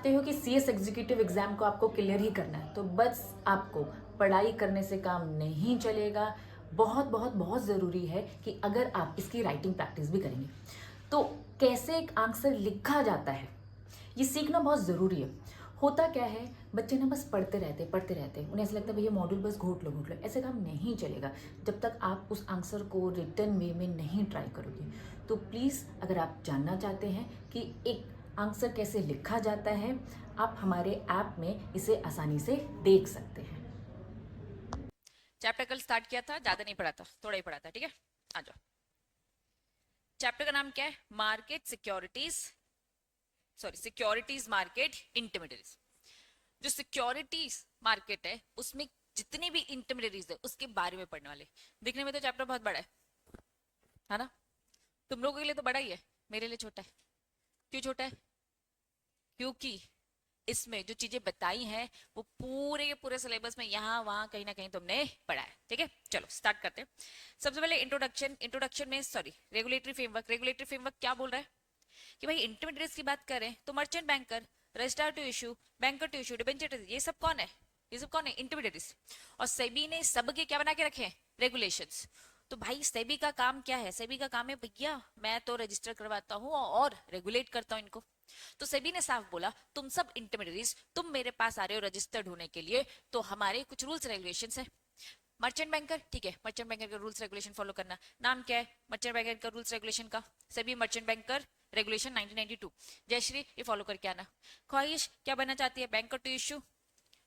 जानते हो कि सीएस एग्जीक्यूटिव एग्जाम को आपको क्लियर ही करना है, तो बस आपको पढ़ाई करने से काम नहीं चलेगा। बहुत बहुत बहुत ज़रूरी है कि अगर आप इसकी राइटिंग प्रैक्टिस भी करेंगे तो कैसे एक आंसर लिखा जाता है ये सीखना बहुत ज़रूरी है। होता क्या है, बच्चे ना बस पढ़ते रहते उन्हें ऐसा लगता है भैया मॉड्यूल बस घोट लो। ऐसे काम नहीं चलेगा जब तक आप उस आंसर को रिटर्न वे में नहीं ट्राई करोगे। तो प्लीज़ अगर आप जानना चाहते हैं कि एक आंसर कैसे लिखा जाता है, आप हमारे ऐप में इसे आसानी से देख सकते हैं। चैप्टर कल स्टार्ट किया था, ज्यादा नहीं पढ़ा था, थोड़ा ही पढ़ा था। ठीक है, आ जाओ। चैप्टर का नाम क्या है? Market securities, sorry securities market intermediaries. जो सिक्योरिटीज मार्केट है उसमें जितनी भी इंटरमीडिएरीज है उसके बारे में पढ़ने वाले। दिखने में तो चैप्टर बहुत बड़ा है ना? तुम लोगों के लिए तो बड़ा ही है, मेरे लिए छोटा है। क्यों छोटा है? क्योंकि इसमें जो चीजें बताई हैं वो पूरे के पूरे सिलेबस में यहाँ वहां कहीं ना कहीं तुमने पढ़ा है। ठीक है, चलो स्टार्ट करते हैं। सबसे पहले इंट्रोडक्शन। इंट्रोडक्शन में sorry regulatory framework. Regulatory framework क्या बोल रहा है कि भाई इंटरमीडिएट्स की बात करें तो merchant banker, registrar to issue, banker to issue, debenture, ये सब कौन है? ये सब कौन है? इंटरमीडिएट्स। और सेबी ने सबके क्या बना के रखे हैं? रेगुलेशंस। तो भाई सेबी का काम क्या है? सेबी का काम है भैया मैं तो रजिस्टर करवाता हूँ और रेगुलेट करता हूँ इनको। तो सेबी ने साफ बोला तुम सब इंटरमीडिएट्स तुम मेरे पास आ रहे हो रजिस्टर्ड होने के लिए, तो हमारे कुछ रूल्स रेगुलेशंस है। मर्चेंट बैंकर, ठीक है, मर्चेंट बैंकर का रूल्स रेगुलेशन फॉलो करना। नाम क्या है मर्चेंट बैंकर का रूल्स रेगुलेशन का? सभी मर्चेंट बैंकर रेगुलेशन 1992। जयश्री ये फॉलो करके आना। ख्वाहिश क्या बनना चाहती है? बैंकर टू इश्यू,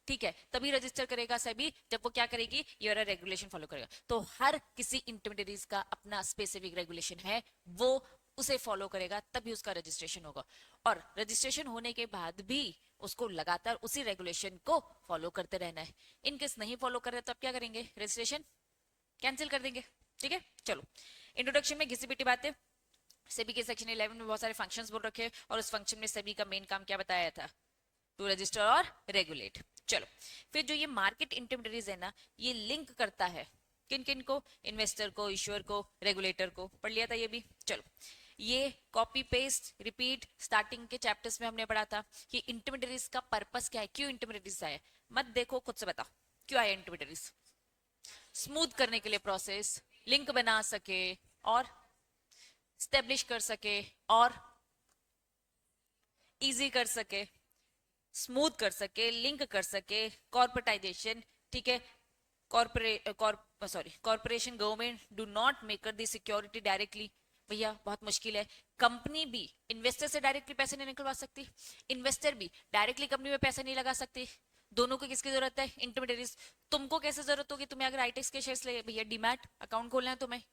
ठीक है, तभी रजिस्टर करेगा सेबी जब वो क्या करेगी? ये वाला रेगुलेशन फॉलो करेगा। तो हर किसी इंटरमीडिएरीज का अपना स्पेसिफिक रेगुलेशन है, वो उसे फॉलो करेगा तभी उसका रजिस्ट्रेशन होगा। और रजिस्ट्रेशन होने के बाद भी उसको लगातार उसी रेगुलेशन को फॉलो करते रहना है। इनकेस नहीं फॉलो कर रहे तो अब क्या करेंगे? रजिस्ट्रेशन कैंसिल कर देंगे। ठीक है, चलो इंट्रोडक्शन में घिसी पिटी बातें। सेबी के सेक्शन 11 में बहुत सारे फंक्शंस बोल रखे हैं और उस फंक्शन में सेबी का मेन काम क्या बताया था? टू रजिस्टर और रेगुलेट। चलो, फिर जो ये मार्केट इंटरमीडिएरीज है ना, ये लिंक करता है किन किन को? इन्वेस्टर को, इश्यूअर को, रेगुलेटर को। पढ़ लिया था ये भी। चलो, ये कॉपी पेस्ट रिपीट स्टार्टिंग के चैप्टर्स में हमने पढ़ा था कि इंटरमीडिएरीज का पर्पस क्या है, क्यों इंटरमीडिएरीज आए। मत देखो, खुद से बताओ क्यों आए इंटरमीडिएरीज? स्मूथ करने के लिए प्रोसेस, लिंक बना सके और स्टेब्लिश कर सके और इजी कर सके, स्मूथ कर सके, लिंक कर सके, कॉर्पोरेटाइजेशन। ठीक है, corporation government do not maker the security directly. भैया बहुत मुश्किल है, कंपनी भी इन्वेस्टर से डायरेक्टली पैसे नहीं निकलवा सकती, इन्वेस्टर भी डायरेक्टली कंपनी में पैसे नहीं लगा सकते। दोनों को किसकी जरूरत है? इंटरमीडिएरीज। तुमको कैसे जरूरत होगी? तुम्हें अगर आईटेक्स के शेयर्स ले भैया डीमैट अकाउंट खोलना है तुम्हें,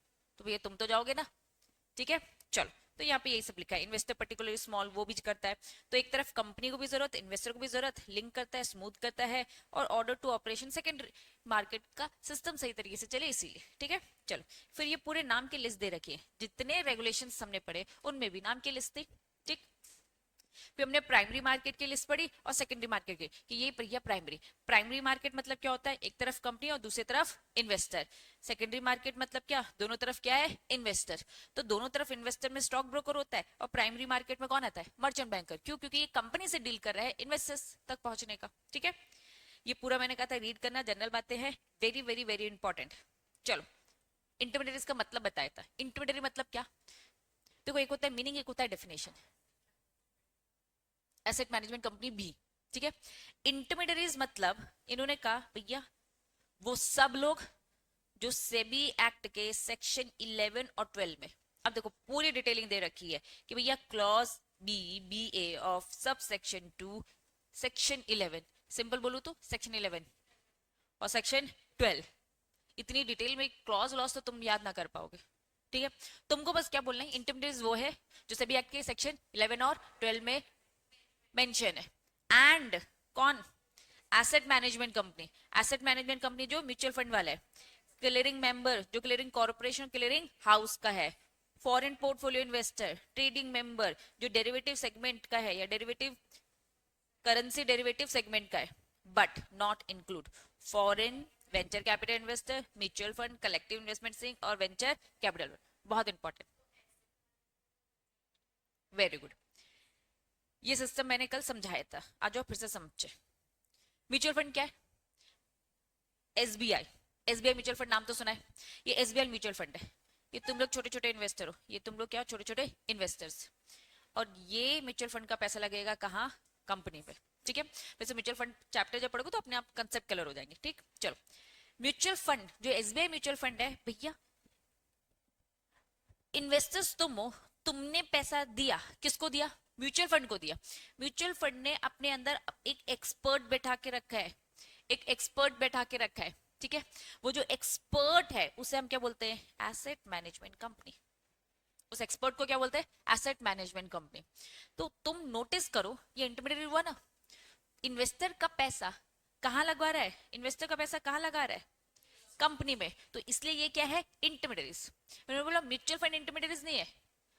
तो भैया तुम तो जाओगे ना। ठीक है, चलो, तो यहाँ पे यही सब लिखा है। इन्वेस्टर पर्टिकुलरली स्मॉल वो भी करता है। तो एक तरफ कंपनी को भी जरूरत, इन्वेस्टर को भी जरूरत, लिंक करता है, स्मूथ करता है और order to operation secondary market का सिस्टम सही तरीके से चले इसीलिए। ठीक है, चलो, फिर ये पूरे नाम की लिस्ट दे रखी है, जितने रेगुलेशन हमने पढ़े उनमें भी नाम की लिस्ट थी। ठीक, फिर हमने प्राइमरी मार्केट की लिस्ट पढ़ी और सेकेंडरी मार्केट की कि ये भैया प्राइमरी। प्राइमरी मार्केट मतलब क्या होता है? एक तरफ कंपनी और दूसरी तरफ इन्वेस्टर। सेकेंडरी मार्केट मतलब क्या? दोनों तरफ क्या है? इन्वेस्टर। तो दोनों तरफ इन्वेस्टर में स्टॉक ब्रोकर होता है और प्राइमरी मार्केट में कौन आता है? Merchant banker. क्यों? क्योंकि ये कंपनी से डील कर रहा है इन्वेस्टर्स तक पहुंचने का। ठीक है, ये पूरा मैंने कहा था रीड करना, जनरल बातें हैं, वेरी वेरी वेरी इंपॉर्टेंट। चलो, इंटरमीडिएट का मतलब बताया था। इंटरमीडिएट मतलब क्या? देखो, एक होता है मीनिंग, एक होता है डेफिनेशन। एसेट मैनेजमेंट कंपनी भी, ठीक है। इंटरमीडियरीज मतलब इन्होंने कहा भैया वो सब लोग जो सेबी एक्ट के सेक्शन 11 और 12 में, अब देखो पूरी डिटेलिंग दे रखी है कि भैया clause B B A of sub section 2 section 11, simple बोलू तो सेक्शन 11 और सेक्शन 12, इतनी डिटेल में क्लॉज लॉस तो तुम याद ना कर पाओगे। ठीक है, तुमको बस क्या बोलना है, इंटरमीडियट वो है जो सेबी एक्ट के सेक्शन 11 और 12 में मेंशन है। एंड कौन? Asset management company. Asset management company जो म्यूचुअल फंड वाला है। क्लियरिंग मेंबर जो क्लियरिंग कॉर्पोरेशन क्लियरिंग हाउस का है। Foreign portfolio investor, trading member जो डेरिवेटिव सेगमेंट का है या डेरिवेटिव करेंसी डेरिवेटिव सेगमेंट का है, but not include foreign venture capital investor, mutual fund, collective investment Singh और वेंचर कैपिटल। बहुत इंपॉर्टेंट, वेरी गुड। ये सिस्टम मैंने कल समझाया था, आ जाओ फिर से समझे। म्यूचुअल फंड क्या है? एसबीआई। एसबीआई म्यूचुअल फंड नाम तो सुना है। ये एसबीआई म्यूचुअल फंड है। ये तुम लोग छोटे छोटे इन्वेस्टर हो, ये तुम लोग क्या छोटे छोटे इन्वेस्टर्स, और ये म्यूचुअल फंड का पैसा लगेगा कहाँ? कंपनी पे। ठीक है, वैसे म्यूचुअल फंड चैप्टर जब पढ़ोगे तो अपने आप कंसेप्ट क्लियर हो जाएंगे। ठीक, चलो। म्यूचुअल फंड जो एसबीआई म्यूचुअल फंड है भैया, इन्वेस्टर्स तुम हो, तुमने पैसा दिया, किसको दिया? म्यूचुअल फंड को दिया। म्यूचुअल फंड ने अपने अंदर एक एक्सपर्ट बैठा के रखा है, एक एक्सपर्ट बैठा के रखा है। ठीक है, वो जो एक्सपर्ट है उसे हम क्या बोलते हैं? Asset management company. उस एक्सपर्ट को क्या बोलते हैं? Asset management company. तो तुम नोटिस करो, ये इंटरमीडिएट हुआ ना, इन्वेस्टर का पैसा कहां लगवा रहा है? इन्वेस्टर का पैसा कहां लगा रहा है? कंपनी में। तो इसलिए ये क्या है? इंटरमीडिएरीज। मैंने बोला म्यूचुअल फंड इंटरमीडिएरीज नहीं है,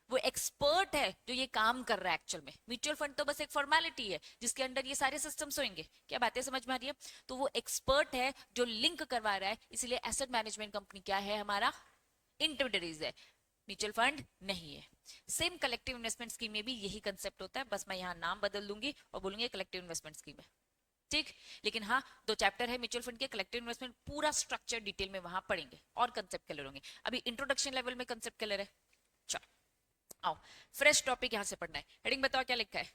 वो एक्सपर्ट है जो ये काम कर रहा है एक्चुअल में। म्यूचुअल फंड तो बस एक फॉर्मेलिटी है जिसके अंडर ये सारे सिस्टम्स होंगे। क्या बातें समझ में आ रही है? तो वो एक्सपर्ट है जो लिंक करवा रहा है, इसलिए एसेट मैनेजमेंट कंपनी क्या है? हमारा इंटरमीडिएरीज है, म्यूचुअल फंड नहीं है। सेम कलेक्टिव इन्वेस्टमेंट स्कीम में भी यही कंसेप्ट होता है, बस मैं यहाँ नाम बदल दूंगी और बोलूंगी कलेक्टिव इन्वेस्टमेंट स्कीम है। ठीक, लेकिन हाँ, दो चैप्टर है म्यूचुअल फंड के, कलेक्टिव इन्वेस्टमेंट पूरा स्ट्रक्चर डिटेल में वहां पढ़ेंगे और कंसेप्ट क्लियर होंगे। अभी इंट्रोडक्शन लेवल में कंसेप्ट क्लियर है। चलो आओ, फ्रेश टॉपिक यहां से पढ़ना है। हेडिंग बताओ क्या लिखा है?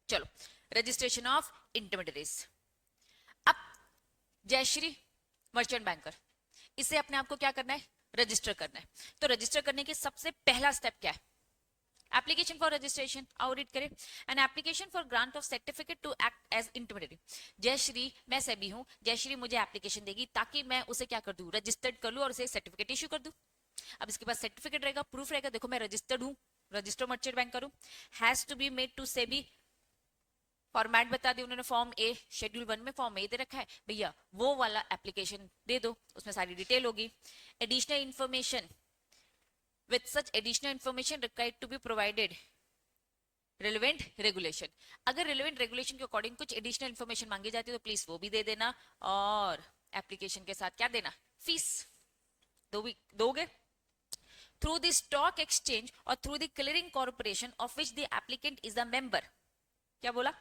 चलो, रजिस्ट्रेशन ऑफ इंटरमीडिएरीज। अब जयश्री मर्चेंट बैंकर, इसे अपने आप को क्या करना है? रजिस्टर करना है। तो रजिस्टर करने के सबसे पहला स्टेप क्या है? Application for registration. आओ रीड करें। An application for grant of certificate to act as intermediary. Jayshree, मैं सेबी हूं, जयश्री मुझे एप्लीकेशन देगी ताकि मैं उसे क्या कर दूं? रजिस्टर्ड कर लूं और उसे सर्टिफिकेट इश्यू कर दूं। अब इसके पास सर्टिफिकेट रहेगा, प्रूफ रहेगा, देखो मैं रजिस्टर्ड हूं, रजिस्टर मर्चेंट बैंकर हूं। Has to be made to SEBI. Format बता दी उन्होंने, फॉर्म ए, शेड्यूल 1 में फॉर्म ए दे रखा है भैया, वो वाला एप्लीकेशन दे दो, उसमें सारी डिटेल होगी। Additional information, with such additional information required to be provided relevant regulation। अगर relevant regulation के अकॉर्डिंग कुछ एडिशनल इंफॉर्मेशन मांगी जाती है तो प्लीज वो भी दे देना, और एप्लीकेशन के साथ क्या देना? फीस दोगे। थ्रू द स्टॉक एक्सचेंज और through the clearing corporation of which the applicant is the member. क्या बोला?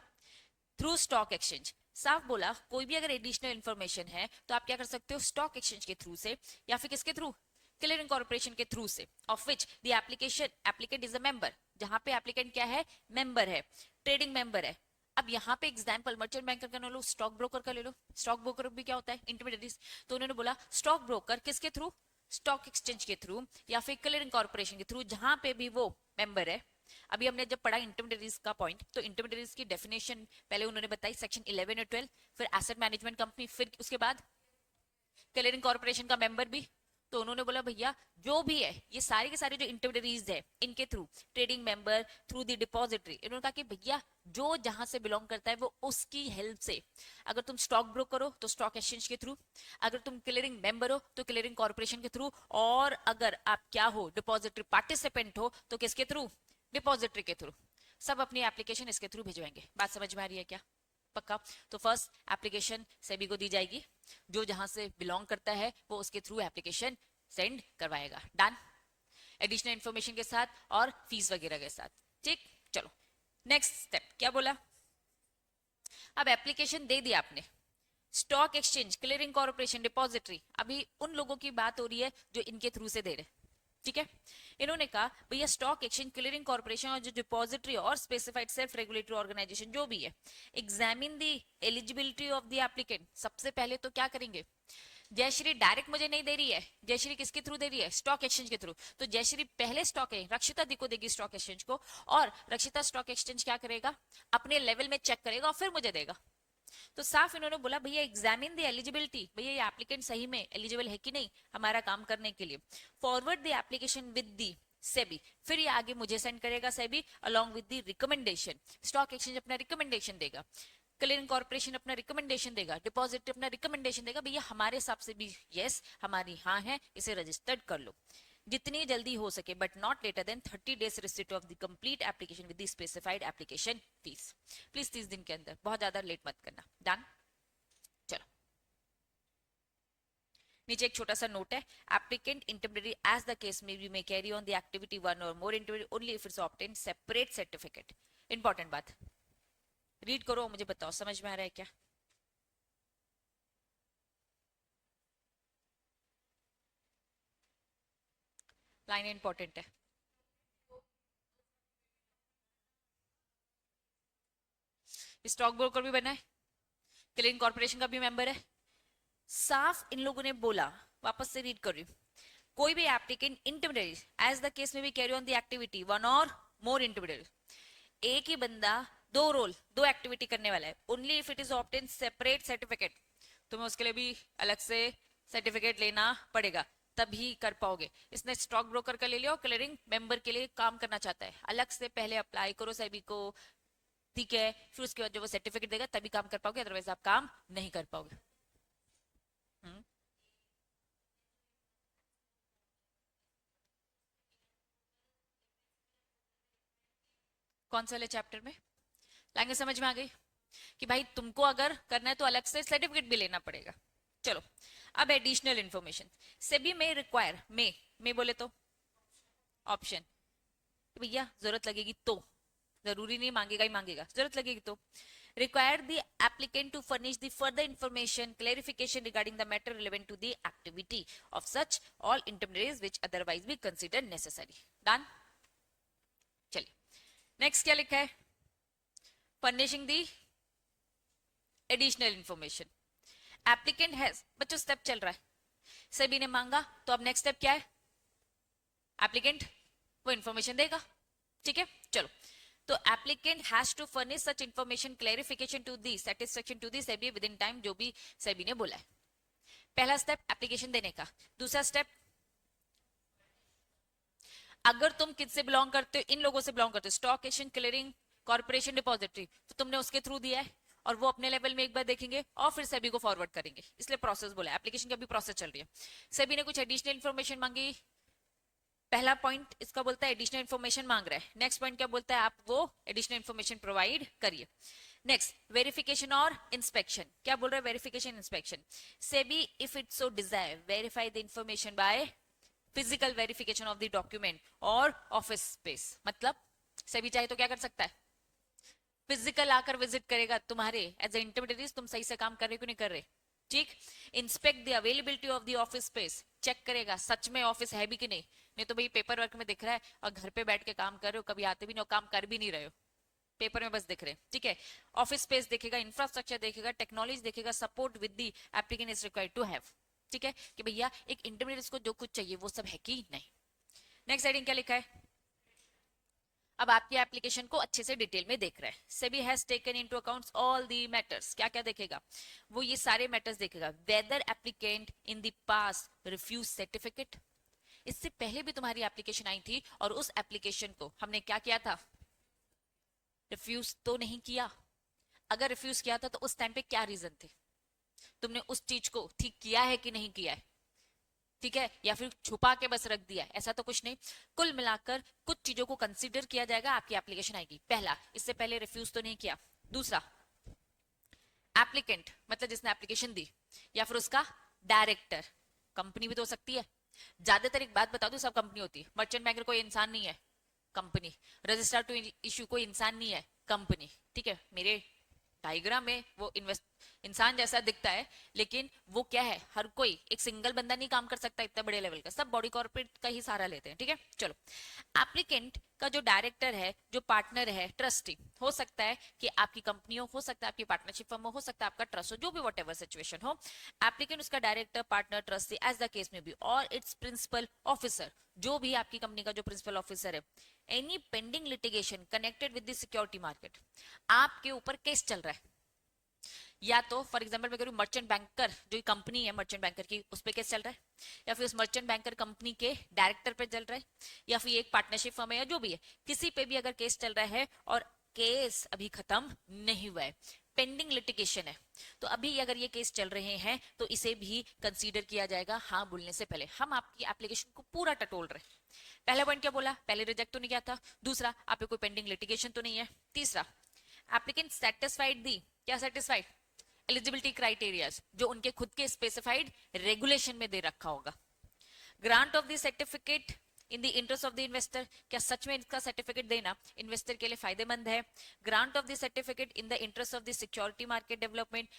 Through stock exchange. साफ बोला, कोई भी अगर एडिशनल इंफॉर्मेशन है तो आप क्या कर सकते हो? स्टॉक एक्सचेंज के थ्रू से, या फिर किसके थ्रू? क्लियरिंग कॉर्पोरेशन के थ्रू से, of which the applicant is a member, जहां पे एप्लीकेंट क्या है? मेंबर है, ट्रेडिंग मेंबर है। अब यहाँ पे एग्जांपल मर्चेंट बैंकर का ले लो, स्टॉक ब्रोकर का ले लो। स्टॉक ब्रोकर भी क्या होता है? इंटरमीडिएरीज। तो उन्होंने बोला स्टॉक ब्रोकर किसके थ्रू? स्टॉक एक्सचेंज के थ्रू या फिर क्लियरिंग कॉर्पोरेशन के थ्रू, जहां पे भी वो मेंबर है। अभी हमने जब पढ़ा इंटरमीडिएरीज का पॉइंट, तो इंटरमीडिएरीज की डेफिनेशन पहले उन्होंने बताई सेक्शन 11 और 12, फिर एसेट मैनेजमेंट कंपनी, फिर उसके बाद क्लियरिंग कॉर्पोरेशन का मेंबर भी। तो उन्होंने बोला भैया जो भी है ये सारे के सारे जो इंटरमीडिएरीज है इनके through, trading member, through the depository, इन्होंने कहा कि भैया जो जहां से बिलोंग करता है वो उसकी हेल्प से, अगर तुम स्टॉक ब्रोकर हो तो स्टॉक एक्सचेंज के थ्रू, अगर तुम क्लियरिंग मेंबर हो तो क्लियरिंग कॉर्पोरेशन के थ्रू, और अगर आप क्या हो? डिपॉजिटरी पार्टिसिपेंट हो तो किसके थ्रू? डिपॉजिटरी के थ्रू। सब अपनी एप्लीकेशन इसके थ्रू भिजवाएंगे। बात समझ में आ रही है क्या? पक्का? तो फर्स्ट एप्लीकेशन सेबी को दी जाएगी, जो जहां से बिलोंग करता है वो उसके थ्रू एप्लीकेशन सेंड करवाएगा। डन? एडिशनल इंफॉर्मेशन के साथ और फीस वगैरह के साथ। ठीक, चलो नेक्स्ट स्टेप क्या बोला? अब एप्लीकेशन दे दिया आपने, stock exchange, clearing corporation, depository, अभी उन लोगों की बात हो रही है जो इनके थ्रू से दे रहे। ठीक है, इन्होंने कहा भैया स्टॉक एक्सचेंज, क्लियरिंग कॉर्पोरेशन और जो डिपॉजिटरी और स्पेसिफाइड सेल्फ रेगुलेटरी ऑर्गेनाइजेशन जो भी है, examine the eligibility of the applicant. सबसे पहले तो क्या करेंगे? जयश्री डायरेक्ट मुझे नहीं दे रही है, जयश्री किसके थ्रू दे रही है? स्टॉक एक्सचेंज के थ्रू। तो जयश्री पहले स्टॉक है रक्षिता दी को देगी स्टॉक एक्सचेंज को, और रक्षिता स्टॉक एक्सचेंज क्या करेगा? अपने लेवल में चेक करेगा और फिर मुझे देगा। तो साफ इन्होंने बोला भैया एग्जामिन द एलिजिबिलिटी, भैया ये एप्लीकेंट सही में एलिजिबल है कि नहीं हमारा काम करने के लिए। Forward the application with the SEBI, फिर ये आगे मुझे सेंड करेगा SEBI along with the recommendation. Stock exchange अपना रिकमेंडेशन देगा, क्लियरिंग कॉर्पोरेशन अपना रिकमेंडेशन देगा, डिपॉजिट अपना रिकमेंडेशन देगा, भैया हमारे हिसाब से भी यस, हमारी हाँ है, इसे रजिस्टर्ड कर लो जितनी जल्दी हो सके, but not later than 30 days receipt of the complete application with the specified application fees. Please 30 दिन के अंदर, बहुत ज्यादा लेट मत करना। डन? चलो नीचे एक छोटा सा नोट है, applicant intermediate as the case में be may carry on the activity one और more intermediate only if it's obtain separate certificate. Important बात, रीड करो, मुझे बताओ समझ में आ रहा है क्या? लाइन इंपॉर्टेंट है। स्टॉक ब्रोकर भी बना है, क्लियरिंग कॉर्पोरेशन का भी मेंबर है। साफ इन लोगों ने बोला, वापस से रीड कर रही हूँ, कोई भी applicant intermediate as the case में भी carry on the activity one और मोर इंटरमीडिएट, एक ही बंदा दो रोल दो एक्टिविटी करने वाला है, only if it is obtain separate certificate, तुम्हें उसके लिए भी अलग से सर्टिफिकेट लेना पड़ेगा, तभी कर पाओगे। इसने स्टॉक ब्रोकर का ले लिया और क्लियरिंग मेंबर के लिए काम करना चाहता है, अलग से पहले अप्लाई करो सेबी को, ठीक है, फिर उसके बाद जो वो सर्टिफिकेट देगा तभी काम कर पाओगे, अदरवाइज आप काम नहीं कर पाओगे। कौन से वाले चैप्टर में? लैंग्वेज समझ में आ गई कि भाई तुमको अगर करना है तो अलग से सर्टिफिकेट भी लेना पड़ेगा। चलो, अब एडिशनल इंफॉर्मेशन, सेबी में रिक्वायर, में बोले तो ऑप्शन, भैया जरूरत लगेगी तो, जरूरी नहीं मांगेगा ही मांगेगा, जरूरत लगेगी तो require the applicant to furnish the further information clarification regarding the matter relevant to the activity of such all intermediaries which otherwise be considered necessary। done। चलिए नेक्स्ट क्या लिखा है, furnishing the additional information, applicant has, बच्चों step चल रहा है, सभी ने मांगा तो अब नेक्स्ट स्टेप क्या है, एप्लीकेंट वो इंफॉर्मेशन देगा, ठीक है। चलो, तो applicant has to furnish such information clarification to the satisfaction to the SEBI within time, जो भी सेबी ने बोला है। पहला स्टेप एप्लीकेशन देने का, दूसरा स्टेप अगर तुम किससे बिलोंग करते हो, इन लोगों से बिलोंग करते हो, stock exchange clearing corporation depository, तो तुमने उसके थ्रू दिया है और वो अपने लेवल में एक बार देखेंगे और फिर सेबी को फॉरवर्ड करेंगे, इसलिए प्रोसेस बोला, एप्लीकेशन की अभी प्रोसेस चल रही है। सेबी ने कुछ एडिशनल इन्फॉर्मेशन मांगी, पहला पॉइंट इसका बोलता है एडिशनल इन्फॉर्मेशन मांग रहा है, नेक्स्ट पॉइंट क्या बोलता है, आप वो एडिशनल इन्फॉर्मेशन प्रोवाइड करिए। नेक्स्ट वेरिफिकेशन और इंस्पेक्शन, क्या बोल रहा है, verification inspection, SEBI if it so Dzire verify the information by physical verification of the document और ऑफिस स्पेस, मतलब सेबी चाहे तो क्या कर सकता है, फिजिकल आकर विजिट करेगा तुम्हारे एज ए इंटरमीडिएट, तुम सही से काम कर रहे क्यों नहीं कर रहे, ठीक। Inspect the availability of the office space, check करेगा सच में ऑफिस है भी कि नहीं, नहीं तो भाई पेपर वर्क में दिख रहा है और घर पे बैठ के काम कर रहे हो, कभी आते भी नहीं हो, काम कर भी नहीं रहे हो, पेपर में बस दिख रहे, ठीक है। ऑफिस स्पेस देखेगा, इंफ्रास्ट्रक्चर देखेगा, टेक्नोलॉजी देखेगा, support with the applicant is required to have, ठीक है, कि भैया एक इंटरमीडिएट को जो कुछ चाहिए वो सब है कि नहीं। नेक्स्ट हेडिंग क्या लिखा है, अब आपकी एप्लीकेशन को अच्छे से डिटेल में देख रहा है, SEBI has taken into accounts all the matters, क्या क्या देखेगा, वो ये सारे मैटर्स देखेगा, whether applicant in the past refuse certificate, इससे पहले भी तुम्हारी एप्लीकेशन आई थी और उस एप्लीकेशन को हमने क्या किया था, रिफ्यूज तो नहीं किया, अगर रिफ्यूज किया था तो उस टाइम पे क्या रीजन थे, तुमने उस चीज को ठीक किया है कि नहीं किया है, ठीक है, या फिर छुपा के बस रख दिया, ऐसा तो कुछ नहीं। कुल मिलाकर कुछ चीजों को कंसीडर किया जाएगा, आपकी एप्लीकेशन आएगी, पहला इससे पहले रिफ्यूज तो नहीं किया, दूसरा एप्लीकेंट मतलब जिसने एप्लीकेशन दी, या फिर उसका डायरेक्टर, कंपनी भी तो हो सकती है, ज्यादातर एक बात बता दो सब कंपनी होती है, मर्चेंट बैंकर कोई इंसान नहीं है, कंपनी, रजिस्ट्रार टू इश्यू कोई इंसान नहीं है, कंपनी, ठीक है। मेरे डायग्राम में वो इंसान जैसा दिखता है, लेकिन वो क्या है, हर कोई एक सिंगल बंदा नहीं काम कर सकता इतना बड़े लेवल का, सब बॉडी कॉर्पोरेट का ही सहारा लेते हैं, ठीक है। चलो, एप्लीकेंट का जो डायरेक्टर है, जो पार्टनर है, ट्रस्टी, हो सकता है कि आपकी कंपनी हो सकता है आपकी पार्टनरशिप फर्म हो सकता है आपका ट्रस्ट हो, जो भी वट एवर सिचुएशन हो, एप्लीकेंट उसका director, partner, trustee as the case में भी, और इट्स प्रिंसिपल ऑफिसर, जो भी आपकी कंपनी का जो प्रिंसिपल ऑफिसर है, any pending litigation connected with the security market, आपके ऊपर केस चल रहा है, या तो फॉर एग्जांपल मैं करूँ मर्चेंट बैंकर, जो कंपनी है मर्चेंट बैंकर की, उस पर केस चल रहा है, या फिर उस मर्चेंट बैंकर कंपनी के डायरेक्टर पे चल रहा है, या फिर एक पार्टनरशिप फर्म है या जो भी है, किसी पे भी अगर केस चल रहा है और केस अभी खत्म नहीं हुआ है, पेंडिंग लिटिगेशन है, तो अभी अगर ये केस चल रहे हैं तो इसे भी कंसीडर किया जाएगा, हाँ बोलने से पहले। हम आपकी एप्लीकेशन को पूरा टटोल रहे, पहला पॉइंट क्या बोला, पहले रिजेक्ट तो नहीं किया था, दूसरा आप पे कोई पेंडिंग लिटिगेशन तो नहीं है, तीसरा एप्लीकेंट सेटिस्फाइड दी, क्या सेटिस्फाइड, एलिजिबिलिटी क्राइटेरियाज जो उनके खुद के स्पेसिफाइड रेगुलेशन में दे रखा होगा. Grant of the certificate in the interest of the investor, क्या सच में इसका सर्टिफिकेट देना इन्वेस्टर के लिए फायदेमंद है. Grant of the certificate in the interest of the security market development,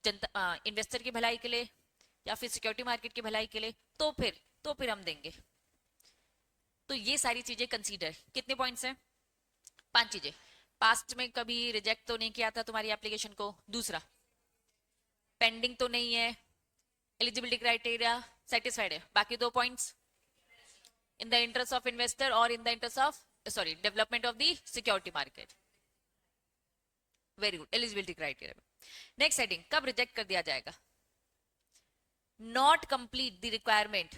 Janata investor की भलाई के लिए या फिर सिक्योरिटी मार्केट की भलाई के लिए, तो फिर हम देंगे. तो ये सारी चीजें कंसीडर. कितने पॉइंट्स हैं? 5 चीजें. पास्ट में कभी रिजेक्ट तो नहीं किया था तुम्हारी एप्लीकेशन को. दूसरा, पेंडिंग तो नहीं है. एलिजिबिलिटी क्राइटेरिया सेटिस्फाइड है. बाकी 2 points, in the interest of investor और in the interest of development of the security market. Very good. Eligibility criteria. Next heading, कब रिजेक्ट कर दिया जाएगा? Not complete the requirement.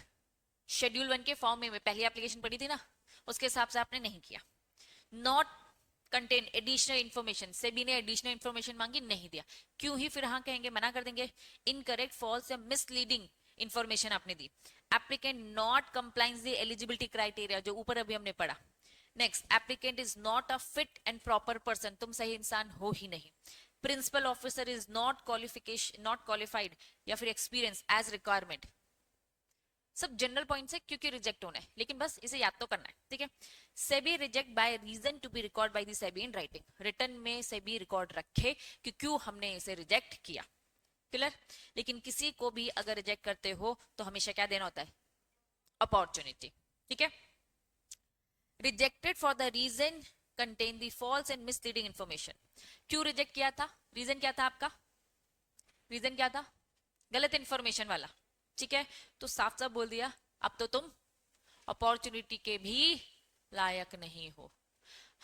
Schedule 1 के फॉर्म में पहली एप्लीकेशन पड़ी थी ना, उसके हिसाब से आपने नहीं किया. Not contain additional information, SEBI ने एडिशनल इन्फॉर्मेशन मांगी, नहीं दिया. क्यों ही फिर हाँ कहेंगे, मना कर देंगे. इनकरेक्ट, फॉल्स या मिसलीडिंग इन्फॉर्मेशन आपने दी. Applicant not compliance the eligibility criteria, जो ऊपर अभी हमने पढ़ा. Next, applicant is not a fit and proper person, तुम सही इंसान हो ही नहीं. Principal officer is not qualified या फिर एक्सपीरियंस एज रिक्वायरमेंट. सब जनरल पॉइंट्स है क्योंकि रिजेक्ट होना है, लेकिन बस इसे याद तो करना है. ठीक है. SEBI reject by reason to be record by the SEBI in writing. Return में सेबी रिकॉर्ड रखे कि क्यों हमने इसे रिजेक्ट किया. क्लियर. लेकिन किसी को भी अगर रिजेक्ट करते हो तो हमेशा क्या देना होता है? अपॉर्चुनिटी. ठीक है. Rejected for the reason contain the false and misleading information. क्यों रिजेक्ट किया था? रीजन क्या था आपका? रीजन क्या था? गलत इंफॉर्मेशन वाला. ठीक है. तो साफ साफ बोल दिया, अब तो तुम अपॉर्चुनिटी के भी लायक नहीं हो.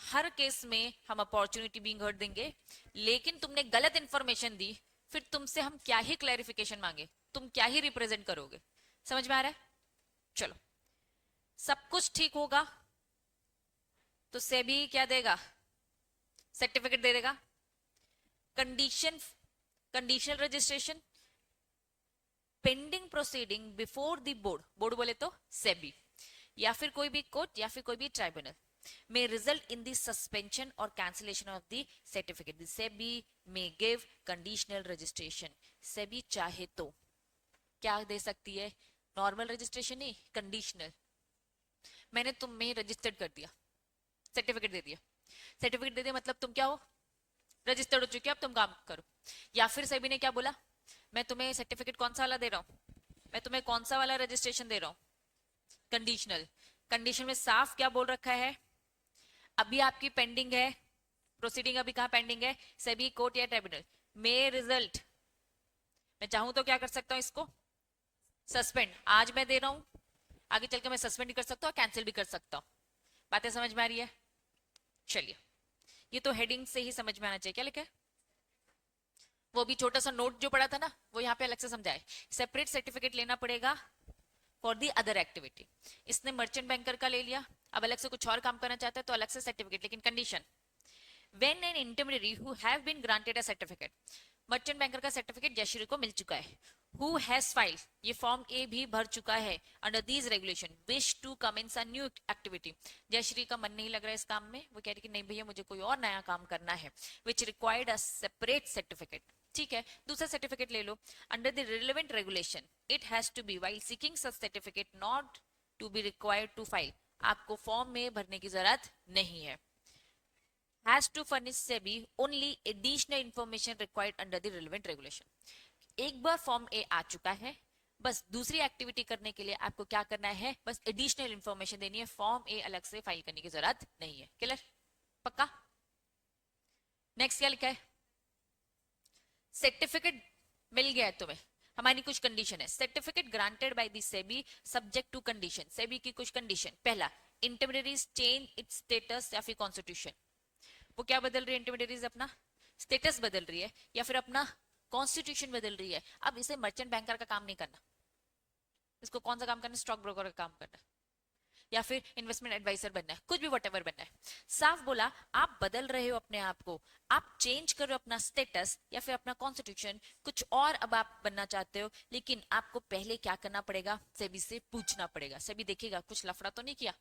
हर केस में हम अपॉर्चुनिटी बीइंग हर्ड देंगे, लेकिन तुमने गलत इंफॉर्मेशन दी, फिर तुमसे हम क्या ही क्लैरिफिकेशन मांगे, तुम क्या ही रिप्रेजेंट करोगे. समझ में आ रहा है? चलो, सब कुछ ठीक होगा तो सेबी क्या देगा? सर्टिफिकेट दे देगा. Conditional registration pending proceeding before the board. Board बोले तो सेबी या फिर कोई भी कोर्ट या फिर कोई भी tribunal may result in the suspension or cancellation of the certificate. The SEBI may give conditional registration. SEBI चाहे तो क्या दे सकती है? नॉर्मल रजिस्ट्रेशन नहीं, कंडीशनल. मैंने तुम्हें रजिस्टर्ड कर दिया, सर्टिफिकेट दे दिया. सर्टिफिकेट दे दिया मतलब तुम क्या हो? रजिस्टर्ड हो चुके हो, अब तुम काम करो. या फिर सेबी ने क्या बोला? मैं तुम्हें सर्टिफिकेट कौन सा वाला दे रहा हूं? मैं तुम्हें कौन सा वाला रजिस्ट्रेशन दे रहा हूं? कंडीशनल. कंडीशन में साफ क्या बोल रखा है? अभी आपकी पेंडिंग है प्रोसीडिंग. अभी कहां पेंडिंग है? सेबी, कोर्ट या ट्राइब्यूनल. मे रिजल्ट, मैं चाहूं तो क्या कर सकता हूं? इसको सस्पेंड. आज मैं दे रहा हूं, आगे चल के मैं सस्पेंड कर सकता हूं, कैंसिल भी कर सकता हूं. बातें समझ में आ रही है? चलिए, ये तो हेडिंग से ही समझ में आना चाहिए. क्या लिखा है? वो भी छोटा सा नोट जो पड़ा था ना, वो यहाँ पे अलग से समझाए. सेपरेट सर्टिफिकेट लेना पड़ेगा फॉर दी अदर एक्टिविटी. इसने मर्चेंट बैंकर का ले लिया, अब अलग से कुछ और काम करना चाहता है तो अलग से सर्टिफिकेट. लेकिन condition, when an intermediary who have been granted a certificate. Merchant banker का सर्टिफिकेट जयश्री को मिल चुका है. हु हैज फाइल, ये फॉर्म ए भी भर चुका है. Under these regulation wish to commence a new activity. Jayshree का मन नहीं लग रहा है इस काम में, वो कह रही कि नहीं भैया मुझे कोई और नया काम करना है. Which required a separate certificate. ठीक है, दूसरा सर्टिफिकेट ले लो. Under the relevant regulation it has to be while seeking such certificate not to be required to file. आपको फॉर्म में भरने की जरूरत नहीं है. Has to furnish SEBI only additional information required under the relevant regulation. एक बार फॉर्म ए आ चुका है, बस दूसरी एक्टिविटी करने के लिए आपको क्या करना है? बस एडिशनल इंफॉर्मेशन देनी है. फॉर्म ए अलग से फाइल करने की जरूरत नहीं है. क्लियर? पक्का? नेक्स्ट क्या लिखा है? सर्टिफिकेट मिल गया है तुम्हें. हमारी कुछ कंडीशन है. Certificate granted by the SEBI subject to condition. SEBI की कुछ कंडीशन. पहला, इंटरमीडिएरीज चेंज इट्स स्टेटस या फिर कॉन्स्टिट्यूशन. वो क्या बदल रही है? इंटरमीडिएरीज अपना स्टेटस बदल रही है या फिर अपना कॉन्स्टिट्यूशन बदल रही है. अब इसे मर्चेंट बैंकर का काम नहीं करना, इसको कौन सा काम करना? स्टॉक ब्रोकर का काम करना या फिर इन्वेस्टमेंट एडवाइजर बनना है, कुछ भी व्हाटएवर बनना है. साफ बोला, आप बदल रहे हो अपने आप को, आप चेंज कर रहे हो अपना स्टेटस या फिर अपना कॉन्स्टिट्यूशन, कुछ और अब आप बनना चाहते हो. लेकिन आपको पहले क्या करना पड़ेगा? सेबी से पूछना पड़ेगा. सेबी देखेगा कुछ लफड़ा तो नहीं किया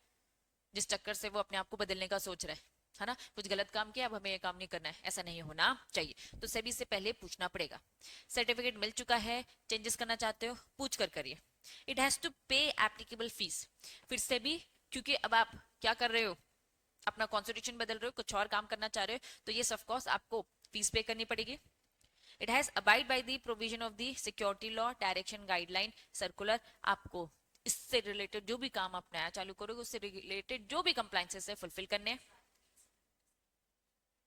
जिस चक्कर से वो अपने आप को बदलने का सोच रहा है. है ना, कुछ गलत काम किया, अब हमें ये काम नहीं करना है, ऐसा नहीं होना चाहिए। तो सेबी से पहले पूछना पड़ेगा। सर्टिफिकेट मिल चुका है, चेंजेस करना चाहते हो, पूछ कर करिए। इट हैज टू पे एप्लीकेबल फीस। फिर सेबी, क्योंकि अब आप क्या कर रहे हो, अपना कॉन्स्टिट्यूशन बदल रहे हो, कुछ और काम करना चाह रहे हो, तो ये ऑफ कोर्स आपको फीस पे करनी पड़ेगी। It has abide by the provision of the security law, direction, guideline, circular. आपको इससे रिलेटेड जो भी काम आप नया चालू करोगे, उससे रिलेटेड जो भी कंप्लायंसेस है फुलफिल करने हैं।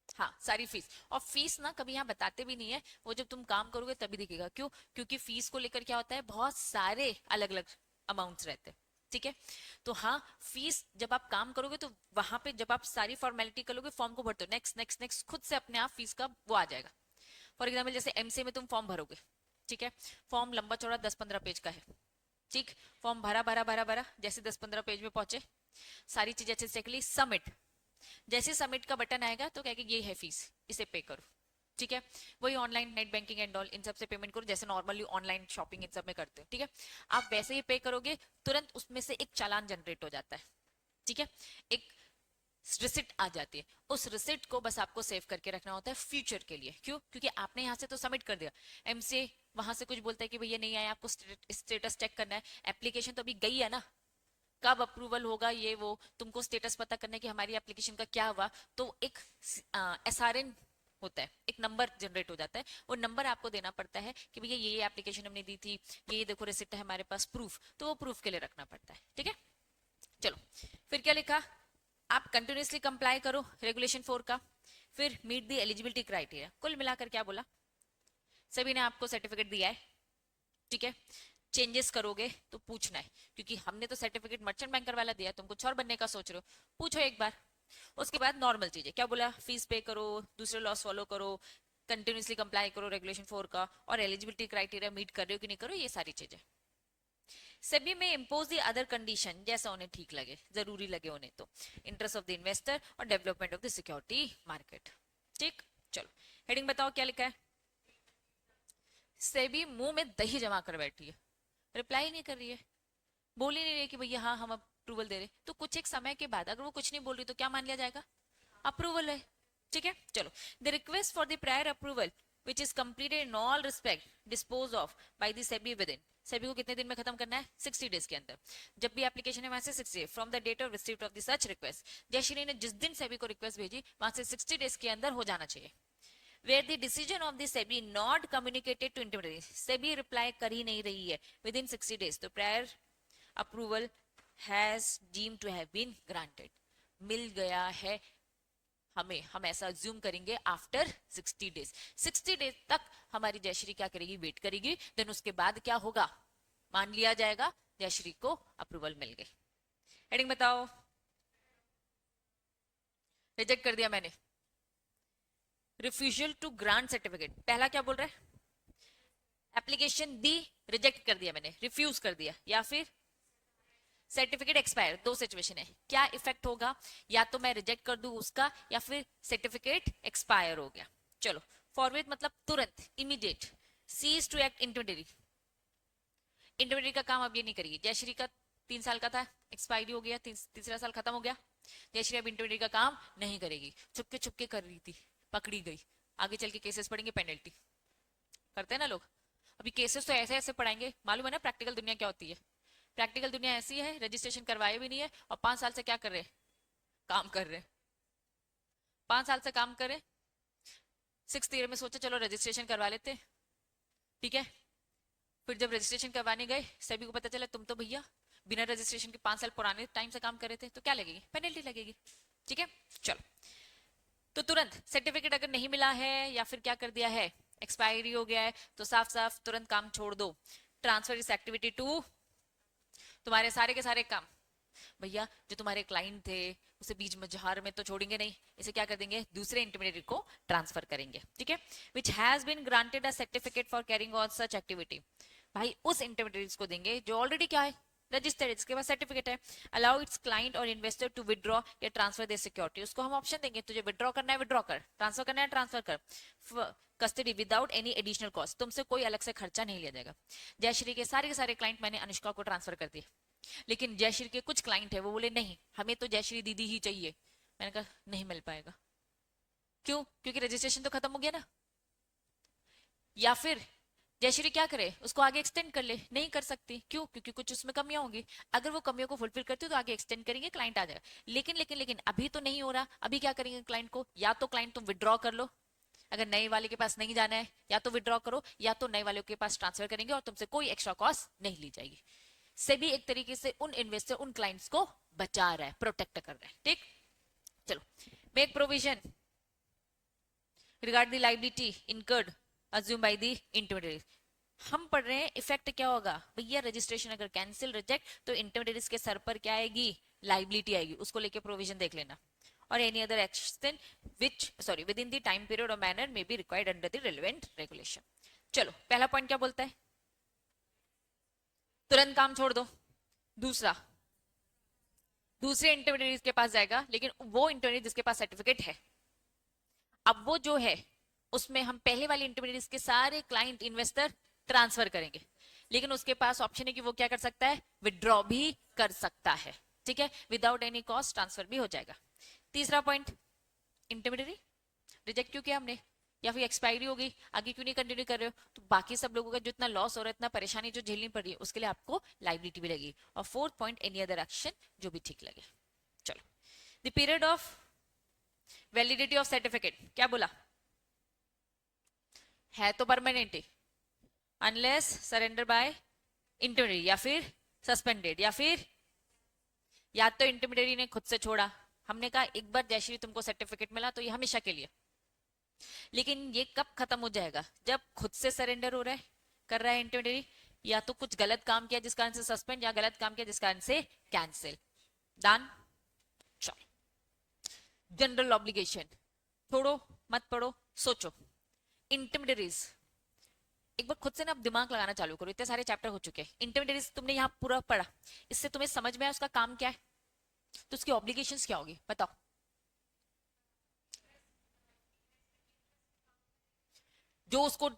हाँ, सारी फीस। और फीस ना कभी यहाँ बताते भी नहीं है, वो जब तुम काम करोगे तभी दिखेगा। क्यों? क्योंकि फीस को लेकर क्या होता है, बहुत सारे अलग अलग अमाउंट्स रहते हैं, ठीक है। तो हाँ, फीस जब आप काम करोगे तो वहां पे जब आप सारी फॉर्मेलिटी करोगे, फॉर्म को भरते हो, नेक्स्ट नेक्स्ट नेक्स्ट, खुद से अपने आप फीस का वो आ जाएगा। फॉर एग्जाम्पल जैसे एमसीए में तुम फॉर्म भरोगे, ठीक है, फॉर्म लंबा चौड़ा 10-15 पेज का है, ठीक। फॉर्म भरा भरा भरा भरा, जैसे 10-15 पेज में पहुंचे, सारी चीजें अच्छे से चेक ली, सबमिट। जैसे सबमिट का बटन आएगा तो कहेगा ये है फीस, इसे पे करो, ठीक है। वही online net banking and all, इन सब से पेमेंट करो, जैसे नॉर्मली ऑनलाइन शॉपिंग इन सब में करते हो, ठीक है। आप वैसे ही पे करोगे, तुरंत उसमें से एक चालान जनरेट हो जाता है, ठीक है, एक रिसिट आ जाती है। उस रिसिट को बस आपको सेव करके रखना होता है फ्यूचर के लिए। क्यों? क्योंकि आपने यहाँ से तो सबमिट कर दिया, एमसीए वहां से कुछ बोलता है कि भैया नहीं आया, आपको स्टेटस चेक करना है, एप्लीकेशन तो अभी गई है ना, कब अप्रूवल होगा ये वो, तुमको स्टेटस पता करना है कि हमारी एप्लीकेशन का क्या हुआ। तो एक एसआरएन होता है, एक नंबर जनरेट हो जाता है, वो नंबर आपको देना पड़ता है कि भैया ये एप्लीकेशन हमने दी थी, ये देखो रिसिप्ट है हमारे पास, प्रूफ, तो वो प्रूफ के लिए रखना पड़ता है, ठीक है। चलो, फिर क्या लिखा, आप कंटिन्यूसली कंप्लाई करो रेगुलेशन 4 का, फिर मीट द एलिजिबिलिटी क्राइटेरिया। कुल मिलाकर क्या बोला, सभी ने आपको सर्टिफिकेट दिया है, ठीक है। चेंजेस करोगे तो पूछना है, क्योंकि हमने तो सर्टिफिकेट मर्चेंट बैंकर वाला दिया, तुम कुछ और बनने का सोच रहे हो, पूछो एक बार। उसके बाद नॉर्मल चीजें क्या बोला, फीस पे करो, दूसरे लॉस फॉलो करो, कंटिन्यूसली कंप्लाई करो रेगुलेशन 4 का, और एलिजिबिलिटी क्राइटेरिया मीट कर रहे हो कि नहीं करो, ये सारी चीजें। सेबी में इम्पोज दी अदर कंडीशन, जैसा उन्हें ठीक लगे, जरूरी लगे उन्हें, तो इंटरेस्ट ऑफ द इन्वेस्टर और development of the security market, ठीक। चलो, हेडिंग बताओ क्या लिखा है। सेबी मुंह में दही जमा कर बैठी है, रिप्लाई नहीं कर रही है, बोल ही नहीं रही कि भैया हाँ हम अप्रूवल दे रहे। तो कुछ एक समय के बाद अगर वो कुछ नहीं बोल रही तो क्या मान लिया जाएगा, अप्रूवल है, ठीक है। चलो, the request for the prior approval which is completed in all respect dispose of bye the SEBI with in. SEBI को कितने दिन में खत्म करना है, 60 डेज के अंदर। जब भी एप्लीकेशन है वहां से 60 from the date of received of the such request. Jayshree ने जिस दिन सेबी को रिक्वेस्ट भेजी वहां से 60 डेज के अंदर हो जाना चाहिए। where the decision of the SEBI not communicated to intermediary, SEBI reply कर ही नहीं रही है within 60 days, तो prior approval has deemed to have been granted, मिल गया है हमें, हम ऐसा अज्यूम करेंगे आफ्टर 60 डेज। 60 डेज तक हमारी जयश्री क्या करेगी, वेट करेगी, देन उसके बाद क्या होगा, मान लिया जाएगा जयश्री को अप्रूवल मिल गई। हेडिंग बताओ, रिजेक्ट कर दिया मैंने, रिफ्यूजल टू ग्रांट सर्टिफिकेट। पहला क्या बोल रहा है, एप्लीकेशन दी, रिजेक्ट कर दिया मैंने, रिफ्यूज कर दिया, या फिर सर्टिफिकेट एक्सपायर। दो सिचुएशन है, क्या इफेक्ट होगा, या तो मैं रिजेक्ट कर दूं उसका, या फिर सर्टिफिकेट एक्सपायर हो गया। चलो, फॉरवर्ड मतलब तुरंत, immediate. Cease to act intermediary, intermediary का काम अब ये नहीं करेगी। जयश्री का 3 साल का था, एक्सपायरी हो गया, तीसरा साल खत्म हो गया, जयश्री अब इंटरमीडिएरी का काम नहीं करेगी। चुपके चुपके कर रही थी, पकड़ी गई, आगे चल के केसेस पढ़ेंगे, पेनल्टी करते हैं ना लोग। अभी केसेस तो ऐसे ऐसे पढ़ाएंगे, मालूम है ना प्रैक्टिकल दुनिया क्या होती है। प्रैक्टिकल दुनिया ऐसी है, रजिस्ट्रेशन करवाए भी नहीं है और 5 साल से क्या कर रहे हैं, काम कर रहे हैं, 5 साल से काम कर रहे। 6th ईयर में सोचा चलो रजिस्ट्रेशन करवा लेते, ठीक है। फिर जब रजिस्ट्रेशन करवाने गए, सभी को पता चला तुम तो भैया बिना रजिस्ट्रेशन के 5 साल पुराने टाइम से काम कर रहे थे, तो क्या लगेगी, पेनल्टी लगेगी, ठीक है। चलो, तो तुरंत सर्टिफिकेट अगर नहीं मिला है या फिर क्या कर दिया है, एक्सपायरी हो गया है, तो साफ साफ तुरंत काम छोड़ दो। ट्रांसफर इस एक्टिविटी टू, तुम्हारे सारे के सारे काम भैया जो तुम्हारे क्लाइंट थे उसे बीच मझार में तो छोड़ेंगे नहीं, इसे क्या कर देंगे, दूसरे इंटरमीडिएट को ट्रांसफर करेंगे, ठीक है। Which has been granted a certificate for carrying on such activity, भाई उस इंटरमीडिएट को देंगे जो ऑलरेडी क्या है, रजिस्टर्ड, इसके पास सर्टिफिकेट है। अलाउ इट्स क्लाइंट और इन्वेस्टर टू विड्रॉ या ट्रांसफर दे सिक्योरिटी, उसको हम ऑप्शन देंगे, तुझे विड्रॉ करना है विड्रॉ कर, ट्रांसफर करना है ट्रांसफर कर, custody without any additional cost, तुमसे कोई अलग से खर्चा नहीं लिया जाएगा। जयश्री के सारे क्लाइंट मैंने अनुष्का को ट्रांसफर कर दिए, लेकिन जयश्री के कुछ क्लाइंट है वो बोले नहीं हमें तो जयश्री दीदी ही चाहिए, मैंने कहा नहीं मिल पाएगा। क्यों? क्योंकि रजिस्ट्रेशन तो खत्म हो गया ना। या फिर जयश्री क्या करे, उसको आगे एक्सटेंड कर ले, नहीं कर सकती। क्यों? क्योंकि कुछ उसमें कमियां होंगी। अगर वो कमियों को फुलफिल करती हो तो आगे एक्सटेंड करेंगे, क्लाइंट आ जाएगा। लेकिन लेकिन लेकिन अभी तो नहीं हो रहा। अभी क्या करेंगे क्लाइंट को? या तो क्लाइंट तुम विड्रॉ कर लो, अगर नए वाले के पास नहीं जाना है, या तो विड्रॉ करो, या तो नए वाले के पास ट्रांसफर करेंगे और तुमसे कोई एक्स्ट्रा कॉस्ट नहीं ली जाएगी। सेबी एक तरीके से उन इन्वेस्टर, उन क्लाइंट्स को बचा रहा है, प्रोटेक्ट कर रहा है। ठीक, चलो। Make provision regard the liability incurred assume bye the intermediate. हम पढ़ रहे हैं इफेक्ट क्या होगा भैया। रजिस्ट्रेशन अगर कैंसिल रिजेक्ट तो इंटरमीडिएट्स के सर पर क्या आएगी? लाइबिलिटी आएगी। उसको लेके प्रोविजन देख लेना। और any other action which within the time period और manner may be required under the relevant regulation. चलो, पहला पॉइंट क्या बोलता है? तुरंत काम छोड़ दो। दूसरा, दूसरे इंटरमीडिएट के पास जाएगा, लेकिन वो इंटरमीडिएट जिसके पास सर्टिफिकेट है, अब वो जो है उसमें हम पहले वाले इंटरमीडिएट के सारे क्लाइंट इन्वेस्टर ट्रांसफर करेंगे, लेकिन उसके पास ऑप्शन है कि वो क्या कर सकता है? विड्रॉ भी कर सकता है। ठीक है, विदाउट एनी कॉस्ट ट्रांसफर भी हो जाएगा। तीसरा पॉइंट, इंटरमीडिएट रिजेक्ट क्यों किया हमने, या फिर एक्सपायरी हो गई, आगे क्यों नहीं कंटिन्यू कर रहे हो, तो बाकी सब लोगों का जो इतना लॉस हो रहा है, इतना परेशानी जो झेलनी पड़ रही है, उसके लिए आपको लाइबिलिटी भी लगेगी। और fourth point, any other action जो भी ठीक लगे। चलो, the period of validity of certificate क्या बोला है? तो permanent, unless surrender by intermediate, या फिर सस्पेंडेड, या तो इंटरमीडिएट ने खुद से छोड़ा। हमने कहा एक बार जयश्री तुमको सर्टिफिकेट मिला तो ये हमेशा के लिए, लेकिन ये कब खत्म हो जाएगा? जब खुद से सरेंडर हो रहा है, कर रहा है इंटरमीडिएट, या तो कुछ गलत काम किया जिस कारण से सस्पेंड, या गलत काम किया जिस कारण से कैंसिल। डन। जनरल ऑब्लिगेशन छोड़ो, मत पढ़ो, सोचो। इंटरमीडिएट एक बार खुद से ना आप दिमाग लगाना चालू करो। इतने सारे चैप्टर हो चुके हैं, इंटरमीडिएट तुमने यहाँ पूरा पढ़ा, इससे तुम्हें समझ में आया उसका काम क्या है, तो उसकी ऑब्लिगेशंस क्या होगी बताओ। जो उसको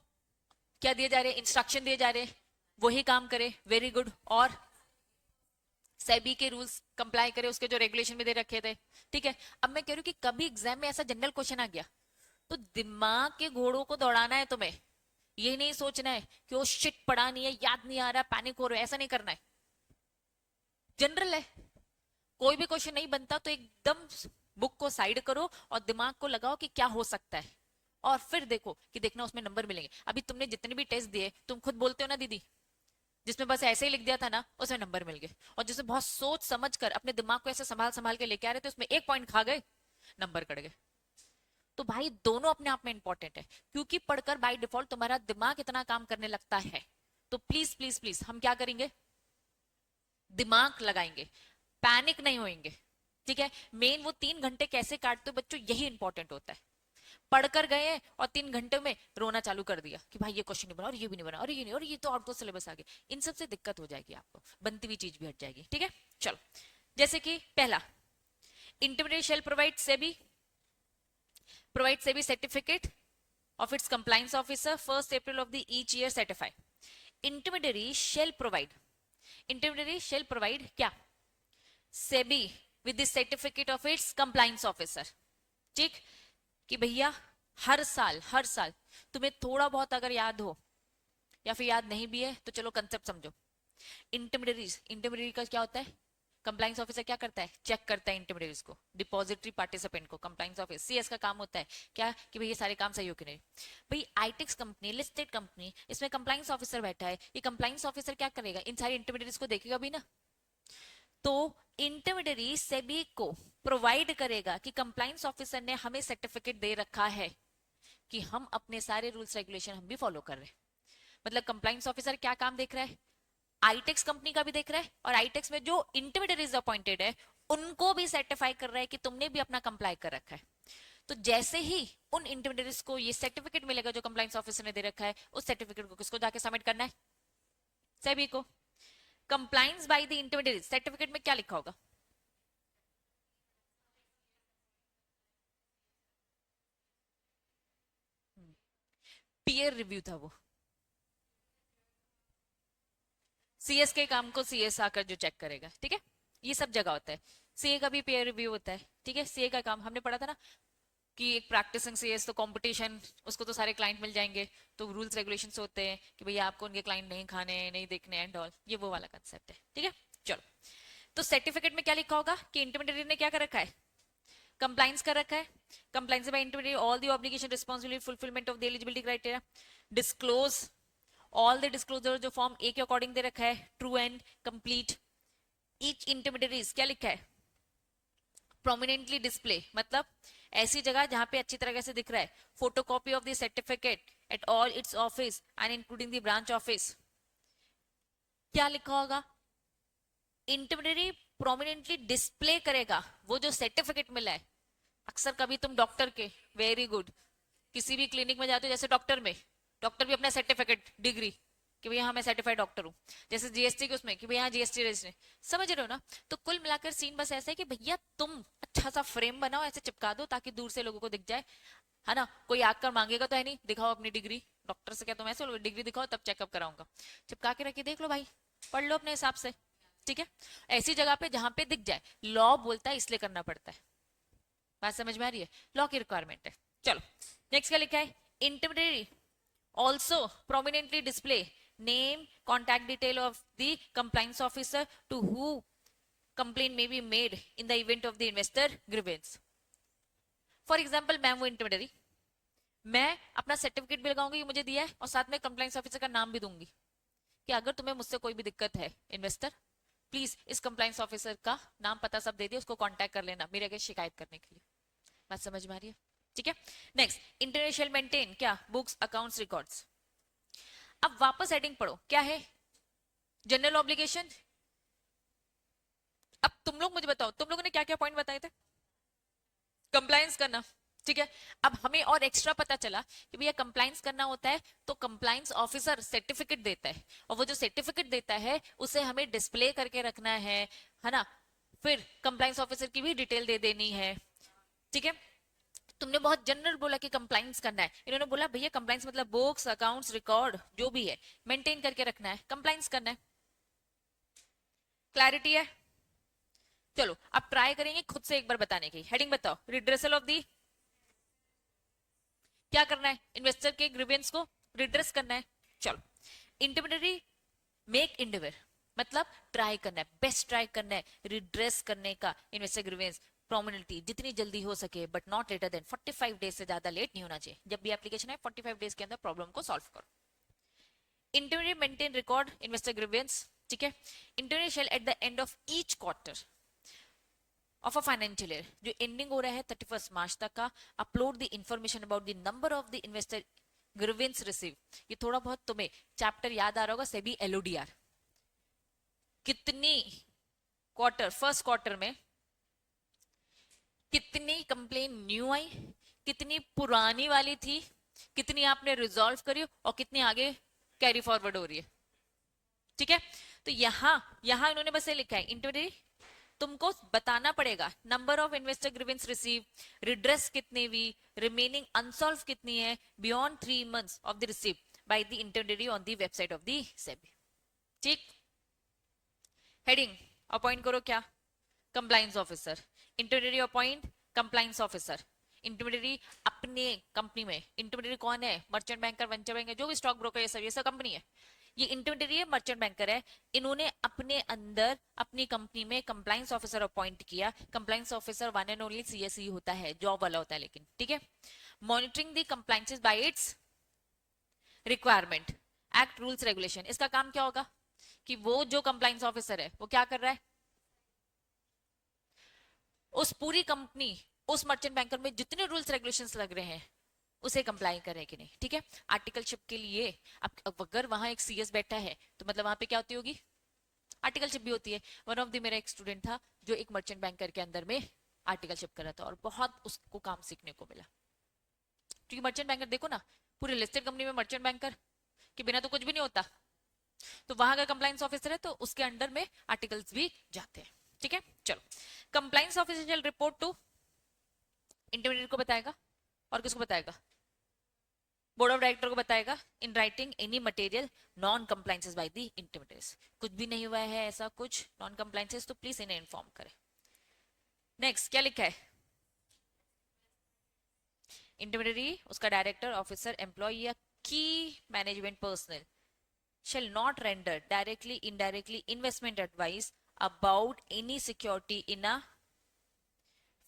क्या दिए जा रहे हैं, इंस्ट्रक्शन दिए जा रहे हैं, वही काम करे। Very good. और सेबी के रूल्स कंप्लाई करे, उसके जो रेगुलेशन में दे रखे थे। ठीक है, अब मैं कह रही हूँ कि कभी एग्जाम में ऐसा जनरल क्वेश्चन आ गया तो दिमाग के घोड़ों को दौड़ाना है तुम्हें। ये नहीं सोचना है कि वो शिट पढ़ा नहीं है, याद नहीं आ रहा, पैनिक हो रहा है, ऐसा नहीं करना है। जनरल है, कोई भी क्वेश्चन नहीं बनता तो एकदम बुक को साइड करो और दिमाग को लगाओ कि क्या हो सकता है, और फिर देखो कि देखना उसमें नंबर मिलेंगे। अभी तुमने जितने भी टेस्ट दिए, तुम खुद बोलते हो ना दीदी, जिसमें बस ऐसे ही लिख दिया था ना उसमें नंबर मिल गए, और जिसमें बहुत सोच समझ कर अपने दिमाग को ऐसे संभाल संभाल के लेके आ रहे थे, उसमें एक पॉइंट खा गए, नंबर कट गए। तो भाई दोनों अपने आप में इंपॉर्टेंट है, क्योंकि पढ़कर बाय डिफॉल्ट तुम्हारा दिमाग इतना काम करने लगता है। तो प्लीज प्लीज प्लीज हम क्या करेंगे? दिमाग लगाएंगे, पैनिक नहीं होंगे। ठीक है, मेन वो 3 घंटे कैसे काटते हो बच्चों, यही इंपॉर्टेंट होता है। पढ़कर गए और 3 घंटे में रोना चालू कर दिया कि भाई ये क्वेश्चन नहीं बना, और ये भी नहीं बना, और ये नहीं, और ये तो आउट ऑफ सिलेबस आ गया। इन सबसे दिक्कत हो जाएगी आपको, बनती हुई चीज भी हट जाएगी। ठीक है, चलो। जैसे कि पहला, intermediate shall provide SEBI certificate of its compliance officer 1st April of the each year certify. Intermediary shall provide क्या? SEBI with the certificate of its compliance officer. ठीक, कि भैया हर साल तुम्हें थोड़ा बहुत अगर याद हो या फिर याद नहीं भी है तो चलो कंसेप्ट समझो। इंटरमीडिएट का क्या होता है? कंप्लाइंस ऑफिसर क्या करता है? चेक करता है इंटरमीडिएट्स को, डिपॉजिटरी पार्टिसिपेंट को। कंप्लाइंस ऑफिसर सीएस का काम होता है क्या? कि भाई ये सारे काम सही हो कि नहीं। भाई आईटेक्स कंपनी, लिस्टेड कंपनी, इसमें कंप्लाइंस ऑफिसर बैठा है, ये कंप्लाइंस ऑफिसर क्या करेगा? इन सारे इंटरमीडिएट्स को देखेगा भी ना। तो इंटरमीडिएट सेबी को प्रोवाइड करेगा कि कंप्लाइंस ऑफिसर ने हमें सर्टिफिकेट दे रखा है कि हम अपने सारे रूल्स रेगुलेशन हम भी फॉलो कर रहे हैं। मतलब कंप्लाइंस ऑफिसर क्या काम देख रहा है? आईटेक्स कंपनी का भी देख रहा है, और आईटेक्स में जो इंटरमीडिएट अपॉइंटेड है उनको भी सर्टिफाई कर रहा है कि तुमने भी अपना कंप्लाई कर रखा है। तो जैसे ही उन इंटरमीडिएट्स को ये सर्टिफिकेट मिलेगा जो कंप्लाइंस ऑफिसर ने दे रखा है, उस सर्टिफिकेट को किसको जाके सबमिट करना है? सेबी को। Compliance bye the intermediate certificate में क्या लिखा होगा? पीयर रिव्यू था वो, सीएस के काम को सीएस आकर जो चेक करेगा। ठीक है, ये सब जगह होता है। सीए का भी पेयर रिव्यू होता है, ठीक है। सीए का काम हमने पढ़ा था ना कि एक प्रैक्टिसिंग सीएस तो कंपटीशन, उसको तो सारे क्लाइंट मिल जाएंगे, तो रूल्स रेगुलेशंस होते हैं कि भैया आपको उनके क्लाइंट नहीं खाने, नहीं देखने एंड ऑल, ये वो वाला कंसेप्ट है, ठीक है। चलो, तो सर्टिफिकेट में क्या लिखा होगा कि इंटरमीडिएट ने क्या कर रखा है, कंप्लाइंस कर रखा है। Compliance by intermediate all the obligation responsibility fulfilment of the eligibility criteria, disclose all the disclosure, जो फॉर्म ए के अकॉर्डिंग दे रखा है, true and complete. Each intermediate क्या लिखा है, प्रोमिनेंटली डिस्प्ले, मतलब ऐसी जगह जहां पे अच्छी तरह से दिख रहा है, photocopy of the certificate at all it's office and including the branch office. क्या लिखा होगा, इंटरमीडिएट प्रोमिनेंटली डिस्प्ले करेगा वो जो सर्टिफिकेट मिला है। अक्सर कभी तुम डॉक्टर के, वेरी गुड, किसी भी क्लिनिक में जाते हो, जैसे डॉक्टर में, डॉक्टर भी अपना सर्टिफिकेट, डिग्री कि भैया हाँ मैं सर्टिफाइड डॉक्टर हूँ, जैसे जीएसटी के उसमें कि भैया जीएसटी रजिस्टर, समझ रहे हो ना। तो कुल मिलाकर सीन बस ऐसा है कि भैया तुम अच्छा सा फ्रेम बनाओ, ऐसे चिपका दो ताकि दूर से लोगों को दिख जाए, है ना। कोई आकर मांगेगा तो है नहीं, दिखाओ अपनी डिग्री, डॉक्टर से क्या तुम ऐसे बोलोगे डिग्री दिखाओ तब चेकअप कराऊंगा, चिपका के रखिए, देख लो भाई, पढ़ लो अपने हिसाब से, ठीक है। ऐसी जगह पे जहां पे दिख जाए, लॉ बोलता है इसलिए करना पड़ता है, बात समझ में आ रही है, लॉ की रिक्वायरमेंट है। चलो, नेक्स्ट क्या लिखा है, intermediate also prominently display name, contact detail of the compliance officer to who complaint may be made in the event of the investor grievance. For example, मैं वो इंटरमीडिएट, मैं अपना सर्टिफिकेट भी लगाऊंगी, मुझे दिया है, और साथ में कंप्लाइंस ऑफिसर का नाम भी दूंगी कि अगर तुम्हें मुझसे कोई भी दिक्कत है इन्वेस्टर, प्लीज इस कंप्लाइंस ऑफिसर का नाम पता सब दे दिए, उसको कांटेक्ट कर लेना मेरे अगर शिकायत करने के लिए। बात समझ में आ रही है, ठीक है। नेक्स्ट, इंटरनेशनल मेंटेन क्या, बुक्स अकाउंट्स रिकॉर्ड्स। अब वापस हेडिंग पढ़ो, क्या है, जनरल ऑब्लिगेशन। अब तुम लोग मुझे बताओ, तुम लोगों ने क्या क्या पॉइंट बताए थे, कंप्लायंस करना, ठीक है। अब हमें और एक्स्ट्रा पता चला कि भैया कंप्लायंस करना होता है तो कंप्लायंस ऑफिसर सर्टिफिकेट देता है, और वो जो सर्टिफिकेट देता है उसे हमें डिस्प्ले करके रखना है ना। फिर कंप्लायंस ऑफिसर की भी डिटेल दे देनी है, ठीक है। तुमने बहुत जनरल बोला कि कंप्लाइंस करना है, इन्होंने बोला भैया कंप्लाइंस मतलब बुक्स अकाउंट्स रिकॉर्ड जो भी है मेंटेन करके रखना है, कंप्लाइंस करना है। क्लैरिटी है। चलो अब ट्राई करेंगे खुद से एक बार बताने की, हेडिंग बताओ, रिड्रेसल ऑफ दी, क्या करना है, इन्वेस्टर के ग्रीवेंस को रिड्रेस करना है। चलो, इंटरमीडिएट मेक इंडिवर मतलब ट्राई करना है, बेस्ट ट्राई करना है रिड्रेस करने का इन्वेस्टर ग्रीवेंस प्रोमिनेंटली जितनी जल्दी हो सके, but not later than 45 days से ज्यादा लेट नहीं होना चाहिए। जब भी एप्लीकेशन है 45 डेज के अंदर प्रॉब्लम को सॉल्व करो। Intermediate maintain record investor grievance, ठीक है। Intermediate shall at the end of each quarter of a financial year, जो एंडिंग हो रहा है 31 मार्च तक का, upload the information about the number of the investor grievance receive. ये थोड़ा बहुत तुम्हें चैप्टर याद आ रहा होगा, सेबी एलओडीआर, कितनी क्वार्टर, फर्स्ट क्वार्टर में कितनी कंप्लेन न्यू आई, कितनी पुरानी वाली थी, कितनी आपने रिजॉल्व करी और कितनी आगे कैरी फॉरवर्ड हो रही है, ठीक है। तो यहां इन्होंने बस ये लिखा है, इंटरमीडिएट तुमको बताना पड़ेगा number of investor grievance receive, redress कितनी हुई, रिमेनिंग अनसॉल्व कितनी है beyond 3 months of the receive by the intermediate on the website of the SEBI, ठीक। हेडिंग अपॉइंट करो क्या, compliance officer, intermediate appoint compliance officer. Intermediate अपने कंपनी में, intermediate कौन है, मर्चेंट बैंकर, वेंचर बैंकर, जो भी स्टॉक ब्रोकर, ये सब कंपनी है, ये इंटरमीडिएट मर्चेंट बैंकर है, इन्होंने अपने अंदर अपनी कंपनी में कंप्लायंस ऑफिसर अपॉइंट किया। Compliance officer one and only CSE होता है, जॉब वाला होता है लेकिन, ठीक है। Monitoring the compliances bye it's requirement, act rules regulation, इसका काम क्या होगा कि वो जो कंप्लायंस ऑफिसर है वो क्या कर रहा है, उस पूरी कंपनी, उस मर्चेंट बैंकर में जितने रूल्स रेगुलेशंस लग रहे हैं उसे कंप्लाई करें कि नहीं, ठीक है। आर्टिकलशिप के लिए अब अगर वहां एक सीएस बैठा है तो मतलब वहां पे क्या होती होगी, आर्टिकलशिप भी होती है। वन ऑफ द मेरा एक स्टूडेंट था जो एक मर्चेंट बैंकर के अंदर में आर्टिकलशिप कर रहा था और बहुत उसको काम सीखने को मिला, क्योंकि मर्चेंट बैंकर देखो ना, पूरे लिस्टेड कंपनी में मर्चेंट बैंकर के बिना तो कुछ भी नहीं होता, तो वहां अगर कंप्लायंस ऑफिसर है तो उसके अंडर में आर्टिकल्स भी जाते हैं, ठीक है। चलो, compliance officer report to intermediate को बताएगा, और किसको बताएगा, बोर्ड ऑफ डायरेक्टर को बताएगा, in writing any material non compliances by the intermediates. कुछ भी नहीं हुआ है ऐसा कुछ नॉन कंप्लायंसेस तो प्लीज इन्हें इन्फॉर्म करें, नेक्स्ट क्या लिखा है? इंटरमीडियरी, उसका डायरेक्टर, ऑफिसर, एम्प्लॉय या की management personal shall not render directly indirectly investment advice about any security in a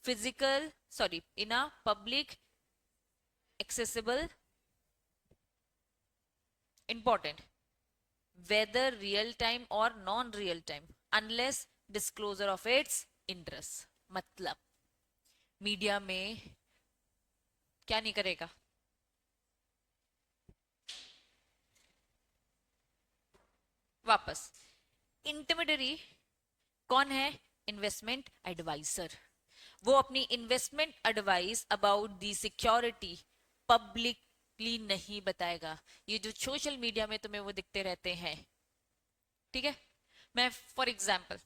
physical sorry in a public accessible important whether real time or non real time unless disclosure of its interest. मतलब media में क्या नहीं करेगा? वापस, intermediary कौन है? Investment adviser. वो अपनी investment advice about the security publicly नहीं बताएगा। ये जो सोशल मीडिया में तुम्हें वो दिखते रहते हैं, ठीक है? मैं फॉर एग्जाम्पल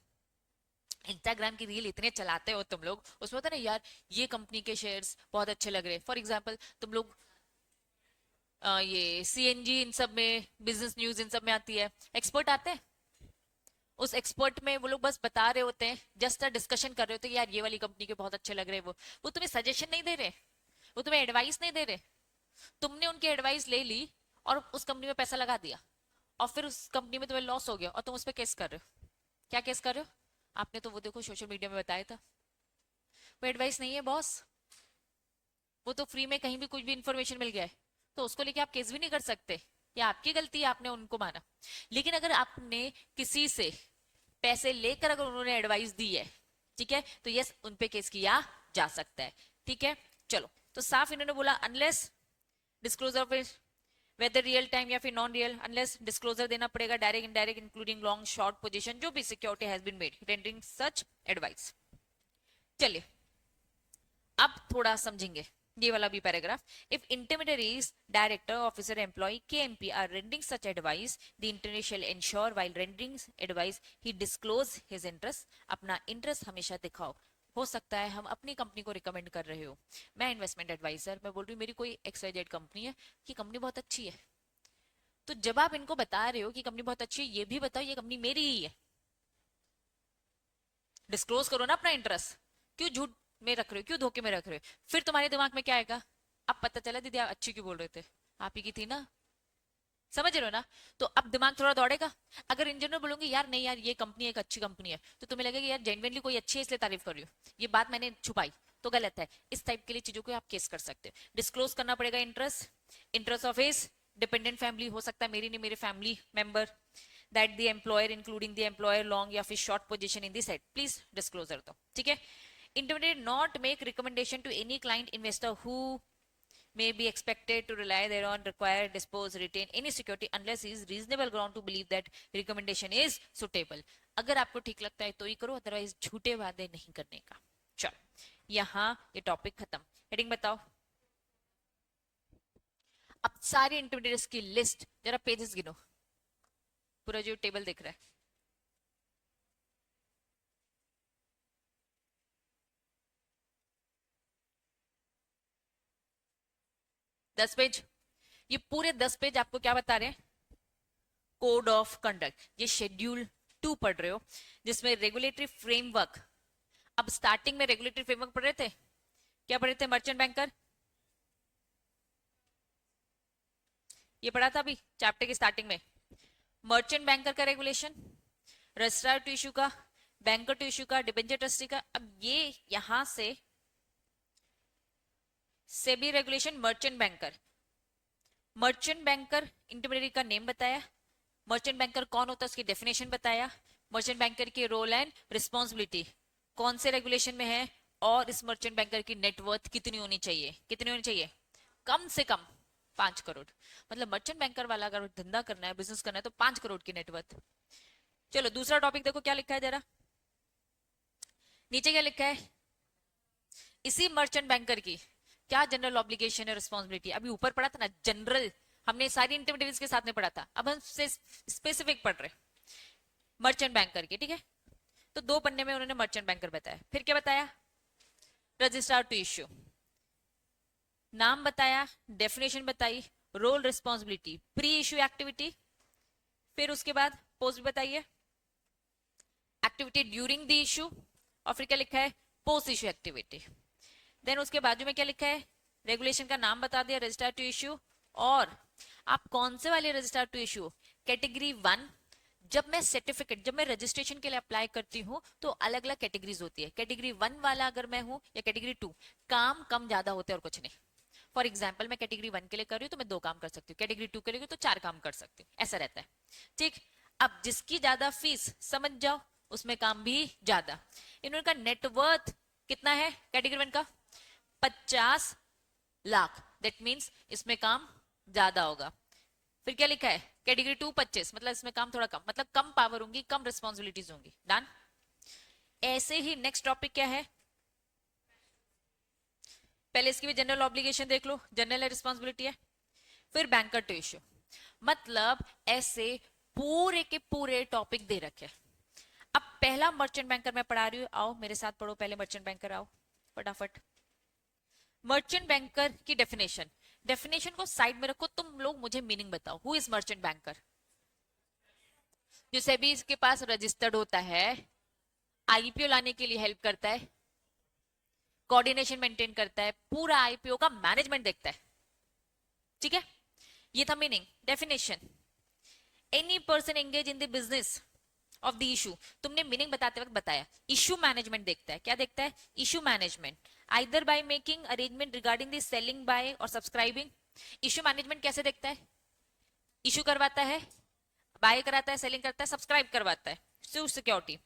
इंस्टाग्राम की रील इतने चलाते हो तुम लोग, उसमें होता है ना यार ये कंपनी के शेयर्स बहुत अच्छे लग रहे हैं। फॉर एग्जाम्पल तुम लोग ये सीएनजी इन सब में, बिजनेस न्यूज इन सब में आती है, एक्सपर्ट आते हैं, उस एक्सपर्ट में वो लोग बस बता रहे होते हैं, जस्ट डिस्कशन कर रहे होते हैं कि यार ये वाली कंपनी के बहुत अच्छे लग रहे हैं। वो तुम्हें सजेशन नहीं दे रहे, वो तुम्हें एडवाइस नहीं दे रहे। तुमने उनकी एडवाइस ले ली और उस कंपनी में पैसा लगा दिया, और फिर उस कंपनी में तुम्हें लॉस हो गया और तुम उस पर केस कर रहे हो। क्या केस कर रहे हो? आपने तो वो देखो सोशल मीडिया में बताया था, वो एडवाइस नहीं है बॉस, वो तो फ्री में कहीं भी कुछ भी इंफॉर्मेशन मिल गया है, तो उसको लेके आप केस भी नहीं कर सकते। या आपकी गलती है, आपने उनको माना। लेकिन अगर आपने किसी से पैसे लेकर अगर उन्होंने एडवाइस दी है, ठीक है, तो यस उन पे केस किया जा सकता है। ठीक है, चलो, तो साफ इन्होंने बोला unless disclosure of whether real time या फिर नॉन रियल, अनलेस डिस्क्लोजर देना पड़ेगा, direct indirect including long short position, जो भी security has been made rendering such advice. चलिए अब थोड़ा समझेंगे ये वाला भी paragraph. If intermediaries, director, officer, employee, KMP are rendering such advice, the internet shall ensure while rendering advice he disclose his interest. अपना इंटरेस्ट हमेशा दिखाओ। हो सकता है हम अपनी कंपनी को रिकमेंड कर रहे हो, मैं इन्वेस्टमेंट एडवाइजर, मैं बोल रही हूँ मेरी कोई XYZ कंपनी है, कि कंपनी बहुत अच्छी है, तो जब आप इनको बता रहे हो कि कंपनी बहुत अच्छी है, ये भी बताओ ये कंपनी मेरी ही है। डिस्क्लोज करो ना अपना इंटरेस्ट। क्यों झूठ में रख रहे हो, क्यों धोखे में रख रहे हो? फिर तुम्हारे दिमाग में क्या आएगा? अब पता चला दीदी आप अच्छी क्यों बोल रहे थे, आप ही की थी ना। समझ रहे हो ना? तो अब दिमाग थोड़ा दौड़ेगा। अगर इन जनरल बोलूंगी यार नहीं यार ये कंपनी एक अच्छी कंपनी है, तो तुम्हें लगेगा यार जेन्युइनली कोई अच्छी है इसलिए तारीफ कर रही हूँ, ये बात मैंने छुपाई, तो गलत है। इस टाइप के लिए चीजों को आप केस कर सकते हो। डिस्क्लोज करना पड़ेगा interest, interest of his dependent family, हो सकता है मेरी नहीं मेरे family member, that the employer including the employer long या फिर short position in the site, please disclosure दो। ठीक है। Intermediate not make recommendation to any client investor who may be expected to rely thereon, require, dispose, retain any security unless is reasonable ground to believe that recommendation is suitable. अगर आपको ठीक लगता है तो ही करो, अदरवाइज झूठे वादे नहीं करने का। चलो यहाँ ये टॉपिक खत्म। हेडिंग बताओ। अब सारे इंटरमीडिएट्स की लिस्ट, जरा पेजेस गिनो, पूरा जो टेबल दिख रहा है। 10 पेज, ये पूरे 10 पेज आपको क्या बता रहे हैं? कोड ऑफ कंडक्ट, ये शेड्यूल 2 पढ़ रहे हो, जिसमें रेगुलेटरी फ्रेमवर्क। अब स्टार्टिंग में रेगुलेटरी फ्रेमवर्क पढ़ रहे थे, क्या पढ़ रहे थे? मर्चेंट बैंकर, ये पढ़ा था अभी चैप्टर की स्टार्टिंग में। मर्चेंट बैंकर का रेगुलेशन, रजिस्ट्रार टू इश्यू का, बैंकर टू इश्यू का, डिबेंचर ट्रस्टी का। अब ये यहां से SEBI regulation, merchant banker. Merchant banker intermediary का नेम बताया, मर्चेंट बैंकर कौन होता है उसकी डेफिनेशन बताया, मर्चेंट बैंकर की रोल एंड रिस्पॉन्सिबिलिटी कौन से रेगुलेशन में है, और इस मर्चेंट बैंकर की नेटवर्थ कितनी होनी चाहिए, कितनी होनी चाहिए? कम से कम 5 करोड़। मतलब मर्चेंट बैंकर वाला अगर धंधा करना है, बिजनेस करना है, तो 5 करोड़ की नेटवर्थ। चलो दूसरा टॉपिक देखो क्या लिखा है जरा, नीचे क्या लिखा है? इसी मर्चेंट बैंकर की क्या जनरल ऑब्लिगेशन है, रिस्पॉन्सिबिलिटी। अभी ऊपर पढ़ा था ना जनरल, हमने सारी इंटरमीडिएट्स के साथ में पढ़ा था, अब हम स्पेसिफिक पढ़ रहे मर्चेंट बैंकर की। ठीक है, तो 2 पन्ने में उन्होंने मर्चेंट बैंकर बताया। फिर क्या बताया? रजिस्ट्रार टू इश्यू, नाम बताया, डेफिनेशन बताई, role responsibility, pre issue activity, फिर उसके बाद पोस्ट भी बताइए, एक्टिविटी ड्यूरिंग द इश्यू, और फिर क्या लिखा है? Post issue activity. देन उसके बाजू में क्या लिखा है, रेगुलेशन का नाम बता दिया, रजिस्टर टू इश्यू, और आप कौन से वाले रजिस्टर टू इश्यू, कैटेगरी 1। जब मैं रजिस्ट्रेशन के लिए अप्लाई करती हूँ तो अलग अलग कैटेगरीज होती है। कैटेगरी 1 वाला अगर मैं हूँ या कैटेगरी 2, काम कम ज्यादा होते हैं और कुछ नहीं। फॉर एग्जाम्पल मैं कैटेगरी 1 के लिए कर रही हूँ तो मैं 2 काम कर सकती हूँ, कैटेगरी 2 के लिए तो 4 काम कर सकती हूँ, ऐसा रहता है। ठीक, अब जिसकी ज्यादा फीस समझ जाओ उसमें काम भी ज्यादा। इन्होंने का नेटवर्थ कितना है कैटेगरी 1 का, 50 लाख, दैट मीन्स इसमें काम ज्यादा होगा। फिर क्या लिखा है, कैटेगरी 2 25, मतलब इसमें काम थोड़ा कम, मतलब कम पावर होंगी, कम रिस्पॉन्सिबिलिटीज होंगी। डन। ऐसे ही नेक्स्ट टॉपिक क्या है, पहले इसकी भी जनरल ऑब्लिगेशन देख लो, जनरल रिस्पॉन्सिबिलिटी है। फिर बैंकर टू इश्यू, मतलब ऐसे पूरे के पूरे टॉपिक दे रखे। अब पहला मर्चेंट बैंकर मैं पढ़ा रही हूँ, आओ मेरे साथ पढ़ो, पहले मर्चेंट बैंकर आओ फटाफट। मर्चेंट बैंकर की डेफिनेशन, डेफिनेशन को साइड में रखो, तुम लोग मुझे मीनिंग बताओ। Who is merchant banker? जो सेबी इसके पास रजिस्टर्ड होता है, आईपीओ लाने के लिए हेल्प करता है, कोऑर्डिनेशन मेंटेन करता है, पूरा आईपीओ का मैनेजमेंट देखता है। ठीक है, ये था meaning. Definition, any person engage in the business of the issue, तुमने मीनिंग बताते वक्त बताया। इशू मैनेजमेंट देखता है, क्या देखता है, issue management, either by making arrangement regarding the selling by or subscribing. Issue management कैसे देखता है, इशू करवाता है, बाय कराता है, सेलिंग करता है, सब्सक्राइब करवाता है, security,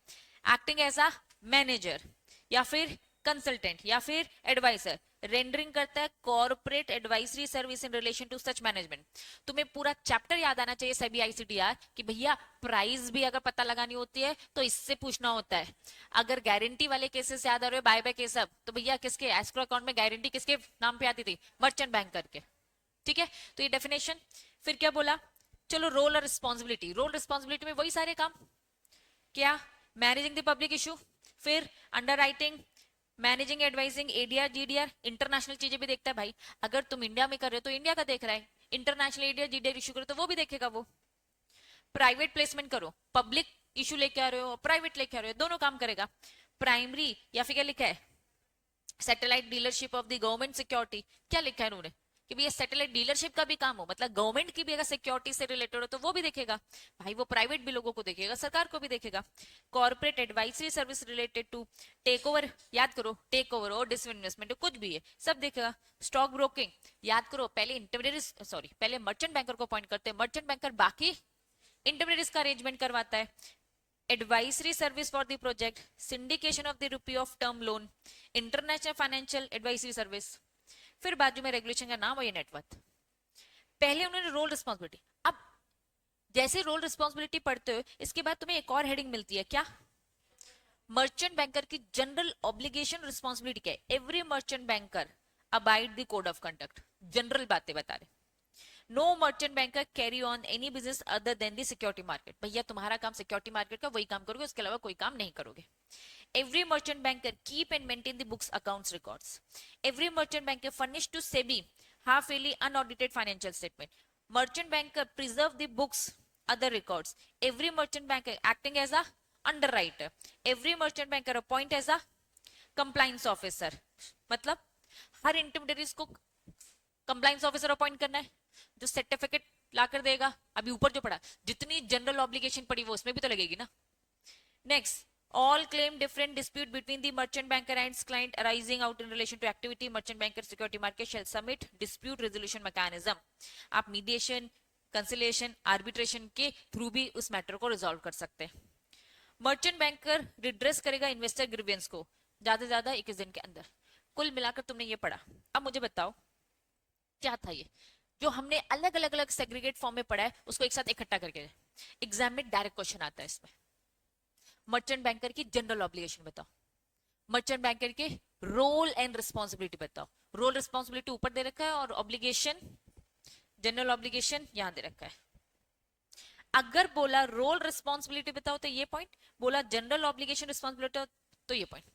acting as a manager या फिर कंसल्टेंट या फिर एडवाइजर, रेंडरिंग करता है corporate advisory service in relation to such management. तुम्हें पूरा चैप्टर याद आना चाहिए सभी आईसीटीआर कि भैया प्राइस भी अगर पता लगानी होती है तो इससे पूछना होता है। अगर गारंटी वाले केसेस याद आ रहे हो, बाय बाय के सब, तो भैया किसके एस्क्रो अकाउंट में गारंटी किसके नाम पे आती थी, मर्चेंट बैंकर के। ठीक है, तो ये डेफिनेशन। फिर क्या बोला, चलो रोल और रिस्पॉन्सिबिलिटी, रोल रिस्पॉन्सिबिलिटी में वही सारे काम, क्या, मैनेजिंग द पब्लिक इशू, फिर under writing, managing advising, ADR GDR, international चीजें भी देखता है भाई। अगर तुम इंडिया में कर रहे हो तो इंडिया का देख रहा है, इंटरनेशनल एडीआर जीडीआर इशू करो तो वो भी देखेगा वो। प्राइवेट प्लेसमेंट करो, पब्लिक इशू लेके आ रहे हो, प्राइवेट लेके आ रहे हो, दोनों काम करेगा। प्राइमरी या फिर क्या लिखा है, satellite dealership of the government security, क्या लिखा है उन्होंने कि भैया सैटेलाइट डीलरशिप का भी काम हो, मतलब गवर्नमेंट की भी अगर सिक्योरिटी से रिलेटेड हो तो वो भी देखेगा भाई, वो प्राइवेट भी लोगों को देखेगा, सरकार को भी देखेगा। Corporate advisory service related to take over, याद करो टेक ओवर और डिसइन्वेस्टमेंट कुछ भी है सब देखेगा। स्टॉक ब्रोकिंग, याद करो पहले इंटरमीडिएट, सॉरी पहले मर्चेंट बैंकर को अपॉइंट करते हैं, मर्चेंट बैंकर बाकी इंटरमीडिएट का अरेंजमेंट करवाता है। advisory service for the project, syndication of the rupee of term loan, international financial advisory service। फिर बाजू में रेगुलेशन का नाम और ये नेटवर्थ। पहले उन्होंने रोल रिस्पॉन्सिबिलिटी, अब जैसे रोल रिस्पॉन्सिबिलिटी पढ़ते हो इसके बाद तुम्हें एक और हेडिंग मिलती है, क्या, मर्चेंट बैंकर की जनरल ऑब्लिगेशन रिस्पॉन्सिबिलिटी क्या है, every merchant banker abide the code of conduct, general बातें बता रहे। No merchant banker carry on any business other than the security market, भैया तुम्हारा काम सिक्योरिटी मार्केट का वही काम करोगे, उसके अलावा कोई काम नहीं करोगे। Every merchant banker keep and maintain the books accounts records, every merchant banker furnish to SEBI half yearly unaudited financial statement, merchant banker preserve the books other records, every merchant banker acting as a underwriter, every merchant banker appoint as a compliance officer, मतलब हर intermediate को compliance officer appoint करना है जो certificate लाकर देगा। अभी ऊपर जो पढ़ा, जितनी जनरल ऑब्लिगेशन पड़ी वो उसमें भी तो लगेगी ना। Next, all claim different dispute between the merchant banker and its client arising out in relation to activity merchant banker security market shall submit dispute resolution mechanism। आप मीडिएशन, कंसिलेशन, आर्बिट्रेशन के through भी उस matter को resolve कर सकते हैं। Merchant banker redress करेगा investor grievance को ज्यादा से ज्यादा 21 दिन के अंदर। कुल मिलाकर तुमने ये पढ़ा, अब मुझे बताओ क्या था ये जो हमने अलग अलग अलग सेग्रीगेट फॉर्म में पढ़ा है, उसको एक साथ इकट्ठा करके एग्जाम में डायरेक्ट क्वेश्चन आता है इसमें। मर्चेंट बैंकर की जनरल ऑब्लिगेशन बताओ, मर्चेंट बैंकर के रोल एंड रिस्पॉन्सिबिलिटी बताओ। रोल रिस्पॉन्सिबिलिटी ऊपर दे रखा है और ऑब्लिगेशन, जनरल ऑब्लिगेशन यहां दे रखा है। अगर बोला रोल रिस्पॉन्सिबिलिटी बताओ तो ये पॉइंट, बोला जनरल ऑब्लिगेशन रिस्पॉन्सिबिलिटी तो ये पॉइंट,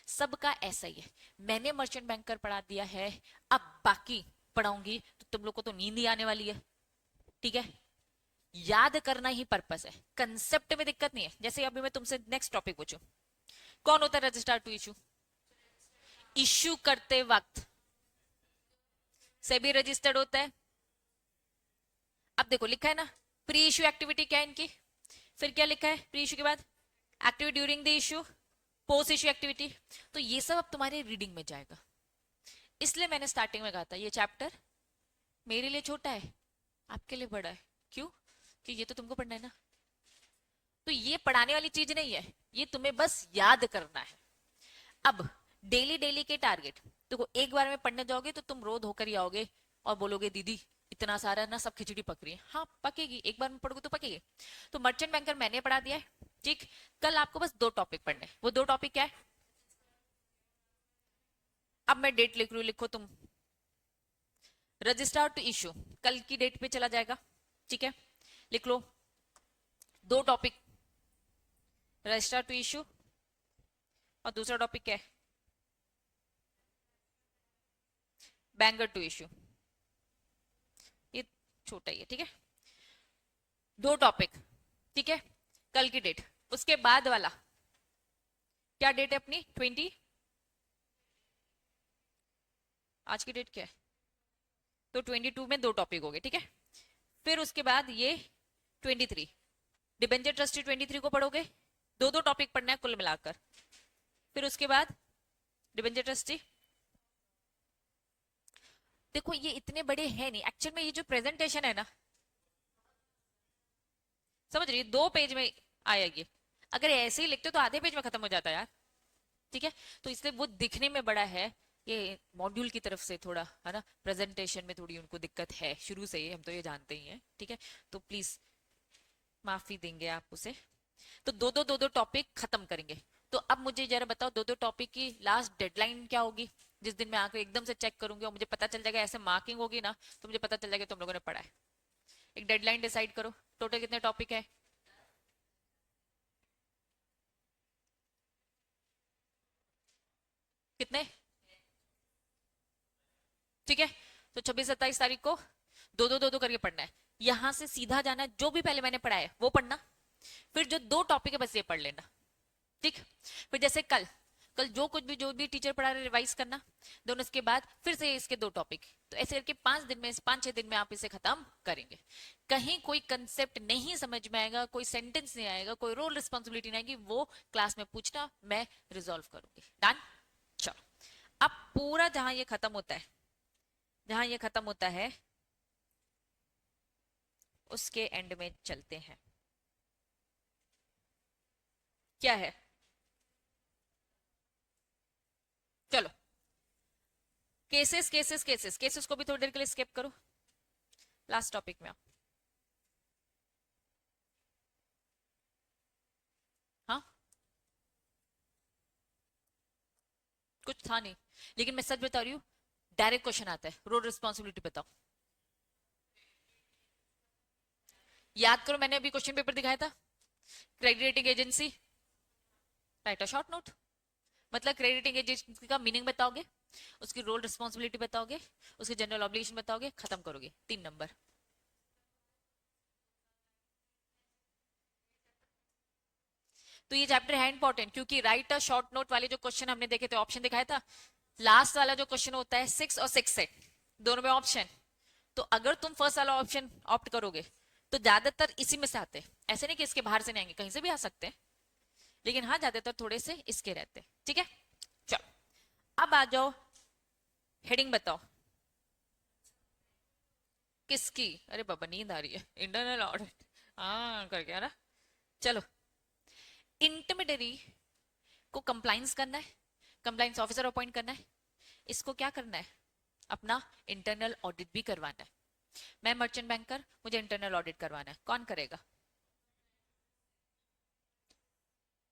सबका ऐसा ही है। मैंने मर्चेंट बैंकर पढ़ा दिया है, अब बाकी पढ़ाऊंगी तो तुम लोग को तो नींद ही आने वाली है। ठीक है, याद करना ही पर्पस है, कंसेप्ट में दिक्कत नहीं है। जैसे अभी मैं तुमसे नेक्स्ट टॉपिक पूछूं, कौन होता है रजिस्ट्रार टू इशू, इश्यू करते वक्त सेबी रजिस्टर्ड होता है। अब देखो लिखा है ना प्री इश्यू एक्टिविटी क्या है इनकी, फिर क्या लिखा है प्री इश्यू के बाद activity during the issue, post issue activity. तो ये सब अब तुम्हारे रीडिंग में जाएगा। इसलिए मैंने स्टार्टिंग में कहा था ये चैप्टर मेरे लिए छोटा है, आपके लिए बड़ा है। क्यों? कि ये तो तुमको पढ़ना है ना। तो ये पढ़ाने वाली चीज नहीं है, ये तुम्हें बस याद करना है। अब डेली डेली के टारगेट देखो, एक बार में पढ़ने जाओगे तो तुम रो धोकर ही आओगे और बोलोगे दीदी इतना सारा ना सब खिचड़ी पक रही है। हाँ पकेगी, एक बार में पढ़ोगे तो पकेगी। तो मर्चेंट बैंकर मैंने पढ़ा दिया है, ठीक। कल आपको बस 2 टॉपिक पढ़ने, वो 2 टॉपिक क्या है? अब मैं डेट लिख रही हूँ, लिखो तुम। रजिस्टर टू इश्यू कल की डेट पे चला जाएगा, ठीक है। लिख लो 2 टॉपिक, रजिस्टर टू इश्यू और दूसरा टॉपिक क्या है? Banker to issue. ये छोटा ही है, ठीक है। 2 टॉपिक, ठीक है। कल की डेट, उसके बाद वाला क्या डेट है अपनी? 20, आज की डेट क्या है? तो 22 में 2 टॉपिक हो गए, ठीक है। फिर उसके बाद ये 23 डिबेंचर ट्रस्टी 23 को पढ़ोगे, 2 टॉपिक पढ़ना है कुल मिलाकर। फिर उसके बाद डिबेंचर ट्रस्टी, देखो ये इतने बड़े हैं नहीं एक्चुअल में, ये जो प्रेजेंटेशन है ना, समझ रही है, 2 पेज में आएगी। अगर ऐसे ही लिखते तो आधे पेज में खत्म हो जाता यार, ठीक है। तो इसलिए वो दिखने में बड़ा है, ये मॉड्यूल की तरफ से थोड़ा है ना, प्रेजेंटेशन में थोड़ी उनको दिक्कत है शुरू से ही, हम तो ये जानते ही हैं, ठीक है। तो प्लीज माफी देंगे आप उसे। तो 2 टॉपिक खत्म करेंगे। तो अब मुझे जरा बताओ 2 टॉपिक की लास्ट डेडलाइन क्या होगी? जिस दिन मैं आकर एकदम से चेक करूंगी और मुझे पता चल जाएगा, ऐसे मार्किंग होगी ना तो मुझे पता चल जाएगा तुम लोगों ने पढ़ा है। एक डेडलाइन डिसाइड करो, टोटल कितने टॉपिक है? कितने? ठीक है। तो 26-27 तारीख को 2 करके पढ़ना है। यहां से सीधा जाना है, जो भी पहले मैंने पढ़ा है वो पढ़ना, फिर जो 2 टॉपिक है बस ये पढ़ लेना, ठीक। फिर जैसे कल कल जो भी टीचर पढ़ा रहे रिवाइज करना, दोनों इसके बाद फिर से इसके 2 टॉपिक। तो ऐसे करके 5-6 दिन में आप इसे खत्म करेंगे। कहीं कोई कंसेप्ट नहीं समझ में आएगा, कोई सेंटेंस नहीं आएगा, कोई रोल रिस्पॉन्सिबिलिटी नहीं आएगी, वो क्लास में पूछना, मैं रिजॉल्व करूंगी। डन? चलो अब पूरा जहां ये खत्म होता है, जहां ये खत्म होता है उसके एंड में चलते हैं। क्या है? चलो केसेस केसेस केसेस केसेस को भी थोड़ी देर के लिए स्किप करो, लास्ट टॉपिक में आओ। हाँ कुछ था नहीं, लेकिन मैं सच बता रही हूँ, डायरेक्ट क्वेश्चन आता है, रोल रिस्पॉन्सिबिलिटी बताओ। याद करो मैंने अभी क्वेश्चन पेपर दिखाया था, credit rating agency, right a short note. मतलब क्रेडिट रेटिंग एजेंसी का मीनिंग बताओगे, उसकी रोल रिस्पॉन्सिबिलिटी बताओगे, उसके जनरल ऑब्लिगेशन बताओगे, खत्म करोगे, 3 नंबर। तो ये चैप्टर है इंपॉर्टेंट, क्योंकि राइट अ शॉर्ट नोट वाले जो क्वेश्चन हमने देखे थे, ऑप्शन दिखाया था, लास्ट वाला जो क्वेश्चन होता है 6 और 6 से दोनों में ऑप्शन। तो अगर तुम फर्स्ट वाला ऑप्शन ऑप्ट करोगे तो ज्यादातर इसी में से आते हैं, ऐसे नहीं कि इसके बाहर से नहीं आएंगे, कहीं से भी आ सकते हैं, लेकिन हाँ ज्यादातर थोड़े से इसके रहते हैं, ठीक है। चलो अब आ जाओ, हेडिंग बताओ किसकी? अरे बाबा नींद आ रही है, इंटरनल ऑडिट हाँ करके है ना। चलो इंटरमीडियरी को कंप्लाइंस करना है, कंप्लाइंस ऑफिसर अपॉइंट करना है, इसको क्या करना है, अपना इंटरनल ऑडिट भी करवाना है। मैं मर्चेंट बैंकर, मुझे इंटरनल ऑडिट करवाना है, कौन करेगा?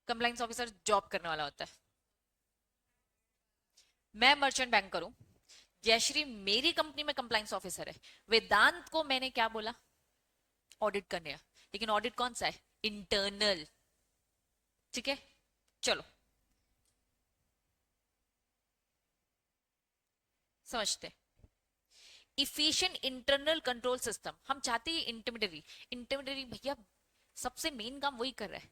कंप्लाइंस ऑफिसर जॉब करने वाला होता है। मैं मर्चेंट बैंकर हूं, जयश्री मेरी कंपनी में कंप्लाइंस ऑफिसर है, वेदांत को मैंने क्या बोला? ऑडिट करने हैं, लेकिन ऑडिट कौन सा है? इंटरनल, ठीक है। चलो समझते, इफिशिएंट इंटरनल कंट्रोल सिस्टम हम चाहते हैं। इंटरमीडियरी, इंटरमीडियरी भैया सबसे मेन काम वही कर रहा है,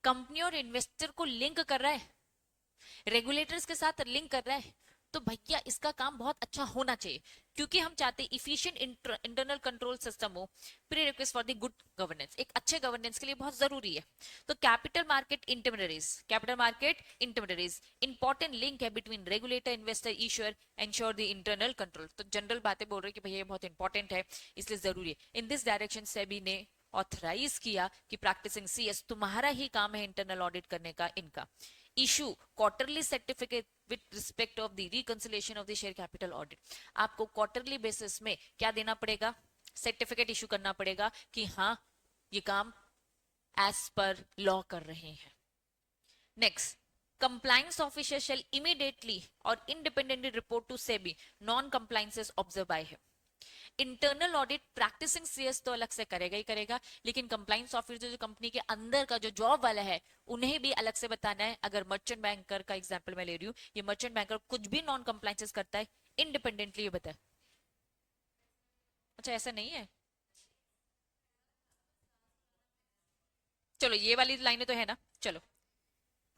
कंपनी और इन्वेस्टर को लिंक कर रहा है। रेगुलेटर्स के साथ लिंक कर रहा है तो भैया इसका काम बहुत अच्छा होना चाहिए, क्योंकि हम चाहते हैं इफिशिएंट इंटरनल कंट्रोल सिस्टम हो, pre request for the good governance, एक अच्छे गवर्नेंस के लिए बहुत जरूरी है। तो capital market intermediaries important link है between regulator, investor, issuer, ensure the internal control. तो जनरल बातें बोल रहे कि भैया ये बहुत इंपॉर्टेंट है, इसलिए जरूरी है। इन दिस डायरेक्शन सेबी ने ऑथराइज किया कि प्रैक्टिसिंग सीएस तुम्हारा ही काम है इंटरनल ऑडिट करने का इनका। Issue quarterly certificate with respect of the reconciliation of the share capital audit. आपको क्वार्टरली बेसिस में क्या देना पड़ेगा, सर्टिफिकेट इशू करना पड़ेगा कि हाँ ये काम एज पर लॉ कर रहे हैं। Next, compliance officer shall immediately or independently report to SEBI non compliances observed by him। Internal audit practicing CS तो अलग से करेगा ही करेगा, लेकिन कंप्लाइंस ऑफिसर जो कंपनी के अंदर का जो जॉब वाला है उन्हें भी अलग से बताना है। अगर मर्चेंट बैंकर का एग्जांपल मैं ले रही हूँ, ये मर्चेंट बैंकर कुछ भी नॉन कंप्लाइंसेस करता है इंडिपेंडेंटली, ये बताए। अच्छा ऐसा नहीं है, चलो ये वाली लाइनें तो है ना। चलो,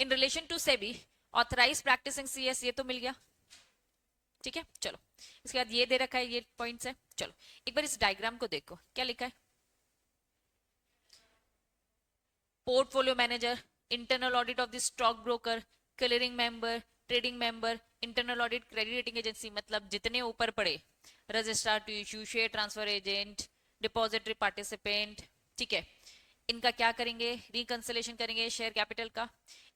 in relation to SEBI authorise practicing CS, ये तो मिल गया, ठीक है। चलो इसके बाद ये दे रखा है, ये पॉइंट्स है। चलो एक बार इस डायग्राम को देखो, क्या लिखा है, portfolio manager, internal audit of the stock broker, clearing member, trading member, internal audit credit rating agency, मतलब जितने ऊपर पड़े, registrar to issue, share transfer agent, depository participant, ठीक है। इनका क्या करेंगे, रिकंसिलेशन करेंगे शेयर कैपिटल का,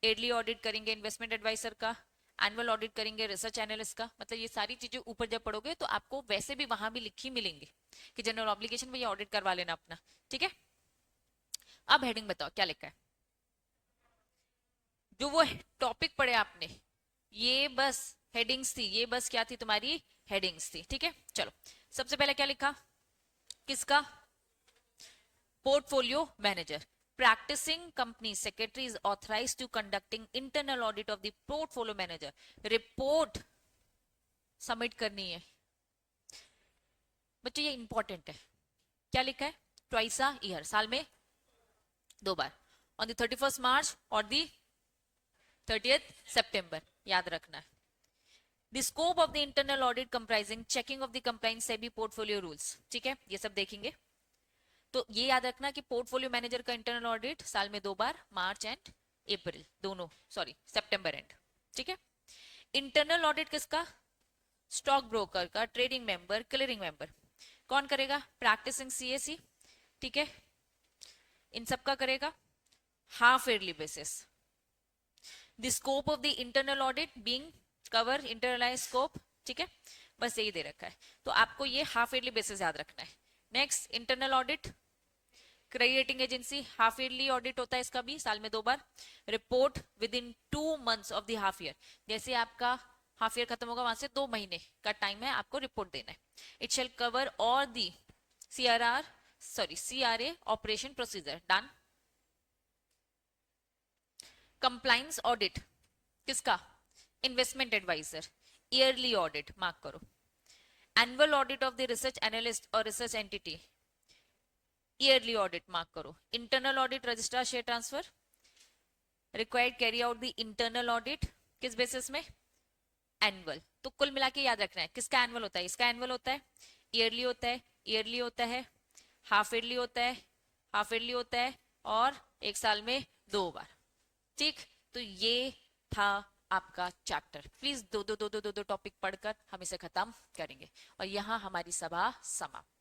एडली ऑडिट करेंगे इन्वेस्टमेंट एडवाइजर का, एनुअल ऑडिट करेंगे रिसर्च एनालिस्ट का। मतलब ये सारी चीजें ऊपर जब पढ़ोगे तो आपको वैसे भी वहां भी लिखी मिलेंगी कि जनरल ऑब्लिगेशन में ये ऑडिट करवा लेना अपना, ठीक है। अब हेडिंग बताओ क्या लिखा है, जो वो टॉपिक पढ़े आपने, ये बस हेडिंग्स थी, ये बस क्या थी तुम्हारी, हेडिंग्स थी, ठीक है। चलो सबसे पहले क्या लिखा, किसका, portfolio manager, practicing company secretary is authorized to conducting internal audit of the portfolio manager, report submit करनी है। बच्चों ये इंपॉर्टेंट है, क्या लिखा है, ट्वाइस अ ईयर, साल में 2 बार, ऑन द 31st मार्च और दी 30th सितंबर, याद रखना है। The scope of the internal audit comprising checking of the compliance SEBI portfolio rules, ठीक है, ये सब देखेंगे। तो ये याद रखना कि पोर्टफोलियो मैनेजर का इंटरनल ऑडिट साल में 2 बार, मार्च एंड अप्रैल दोनों, सॉरी सितंबर एंड, ठीक है। इंटरनल ऑडिट किसका, स्टॉक ब्रोकर का, ट्रेडिंग मेंबर, क्लियरिंग मेंबर, कौन करेगा, प्रैक्टिसिंग सीएसी, ठीक है, इन सब का करेगा half yearly basis. The scope of the internal audit being cover internalise scope, ठीक है, बस यही दे रखा है, तो आपको ये हाफ ईयरली बेसिस याद रखना है। Next, internal audit credit rating agency, half yearly audit होता है इसका भी, साल में 2 बार, report within 2 months of the half year, जैसे आपका हाफ ईयर खत्म होगा वहां से 2 महीने का टाइम है आपको रिपोर्ट देना है। It shall cover all the CRA operation procedure done. Compliance audit किसका, investment adviser, yearly audit mark करो। Annual audit of the research analyst और research entity, yearly audit mark करो। Internal audit registrar share transfer, required carry out the internal audit, किस basis में, annual. तो कुल मिला के याद रखना है किसका एनुअल होता है, इसका एनुअल होता है, ईयरली होता है, ईयरली होता है, हाफ ईयरली होता है, हाफ ईयरली होता है, और एक साल में 2 बार, ठीक। तो ये था आपका चैप्टर। प्लीज दो टॉपिक पढ़कर हम इसे खत्म करेंगे और यहाँ हमारी सभा समाप्त।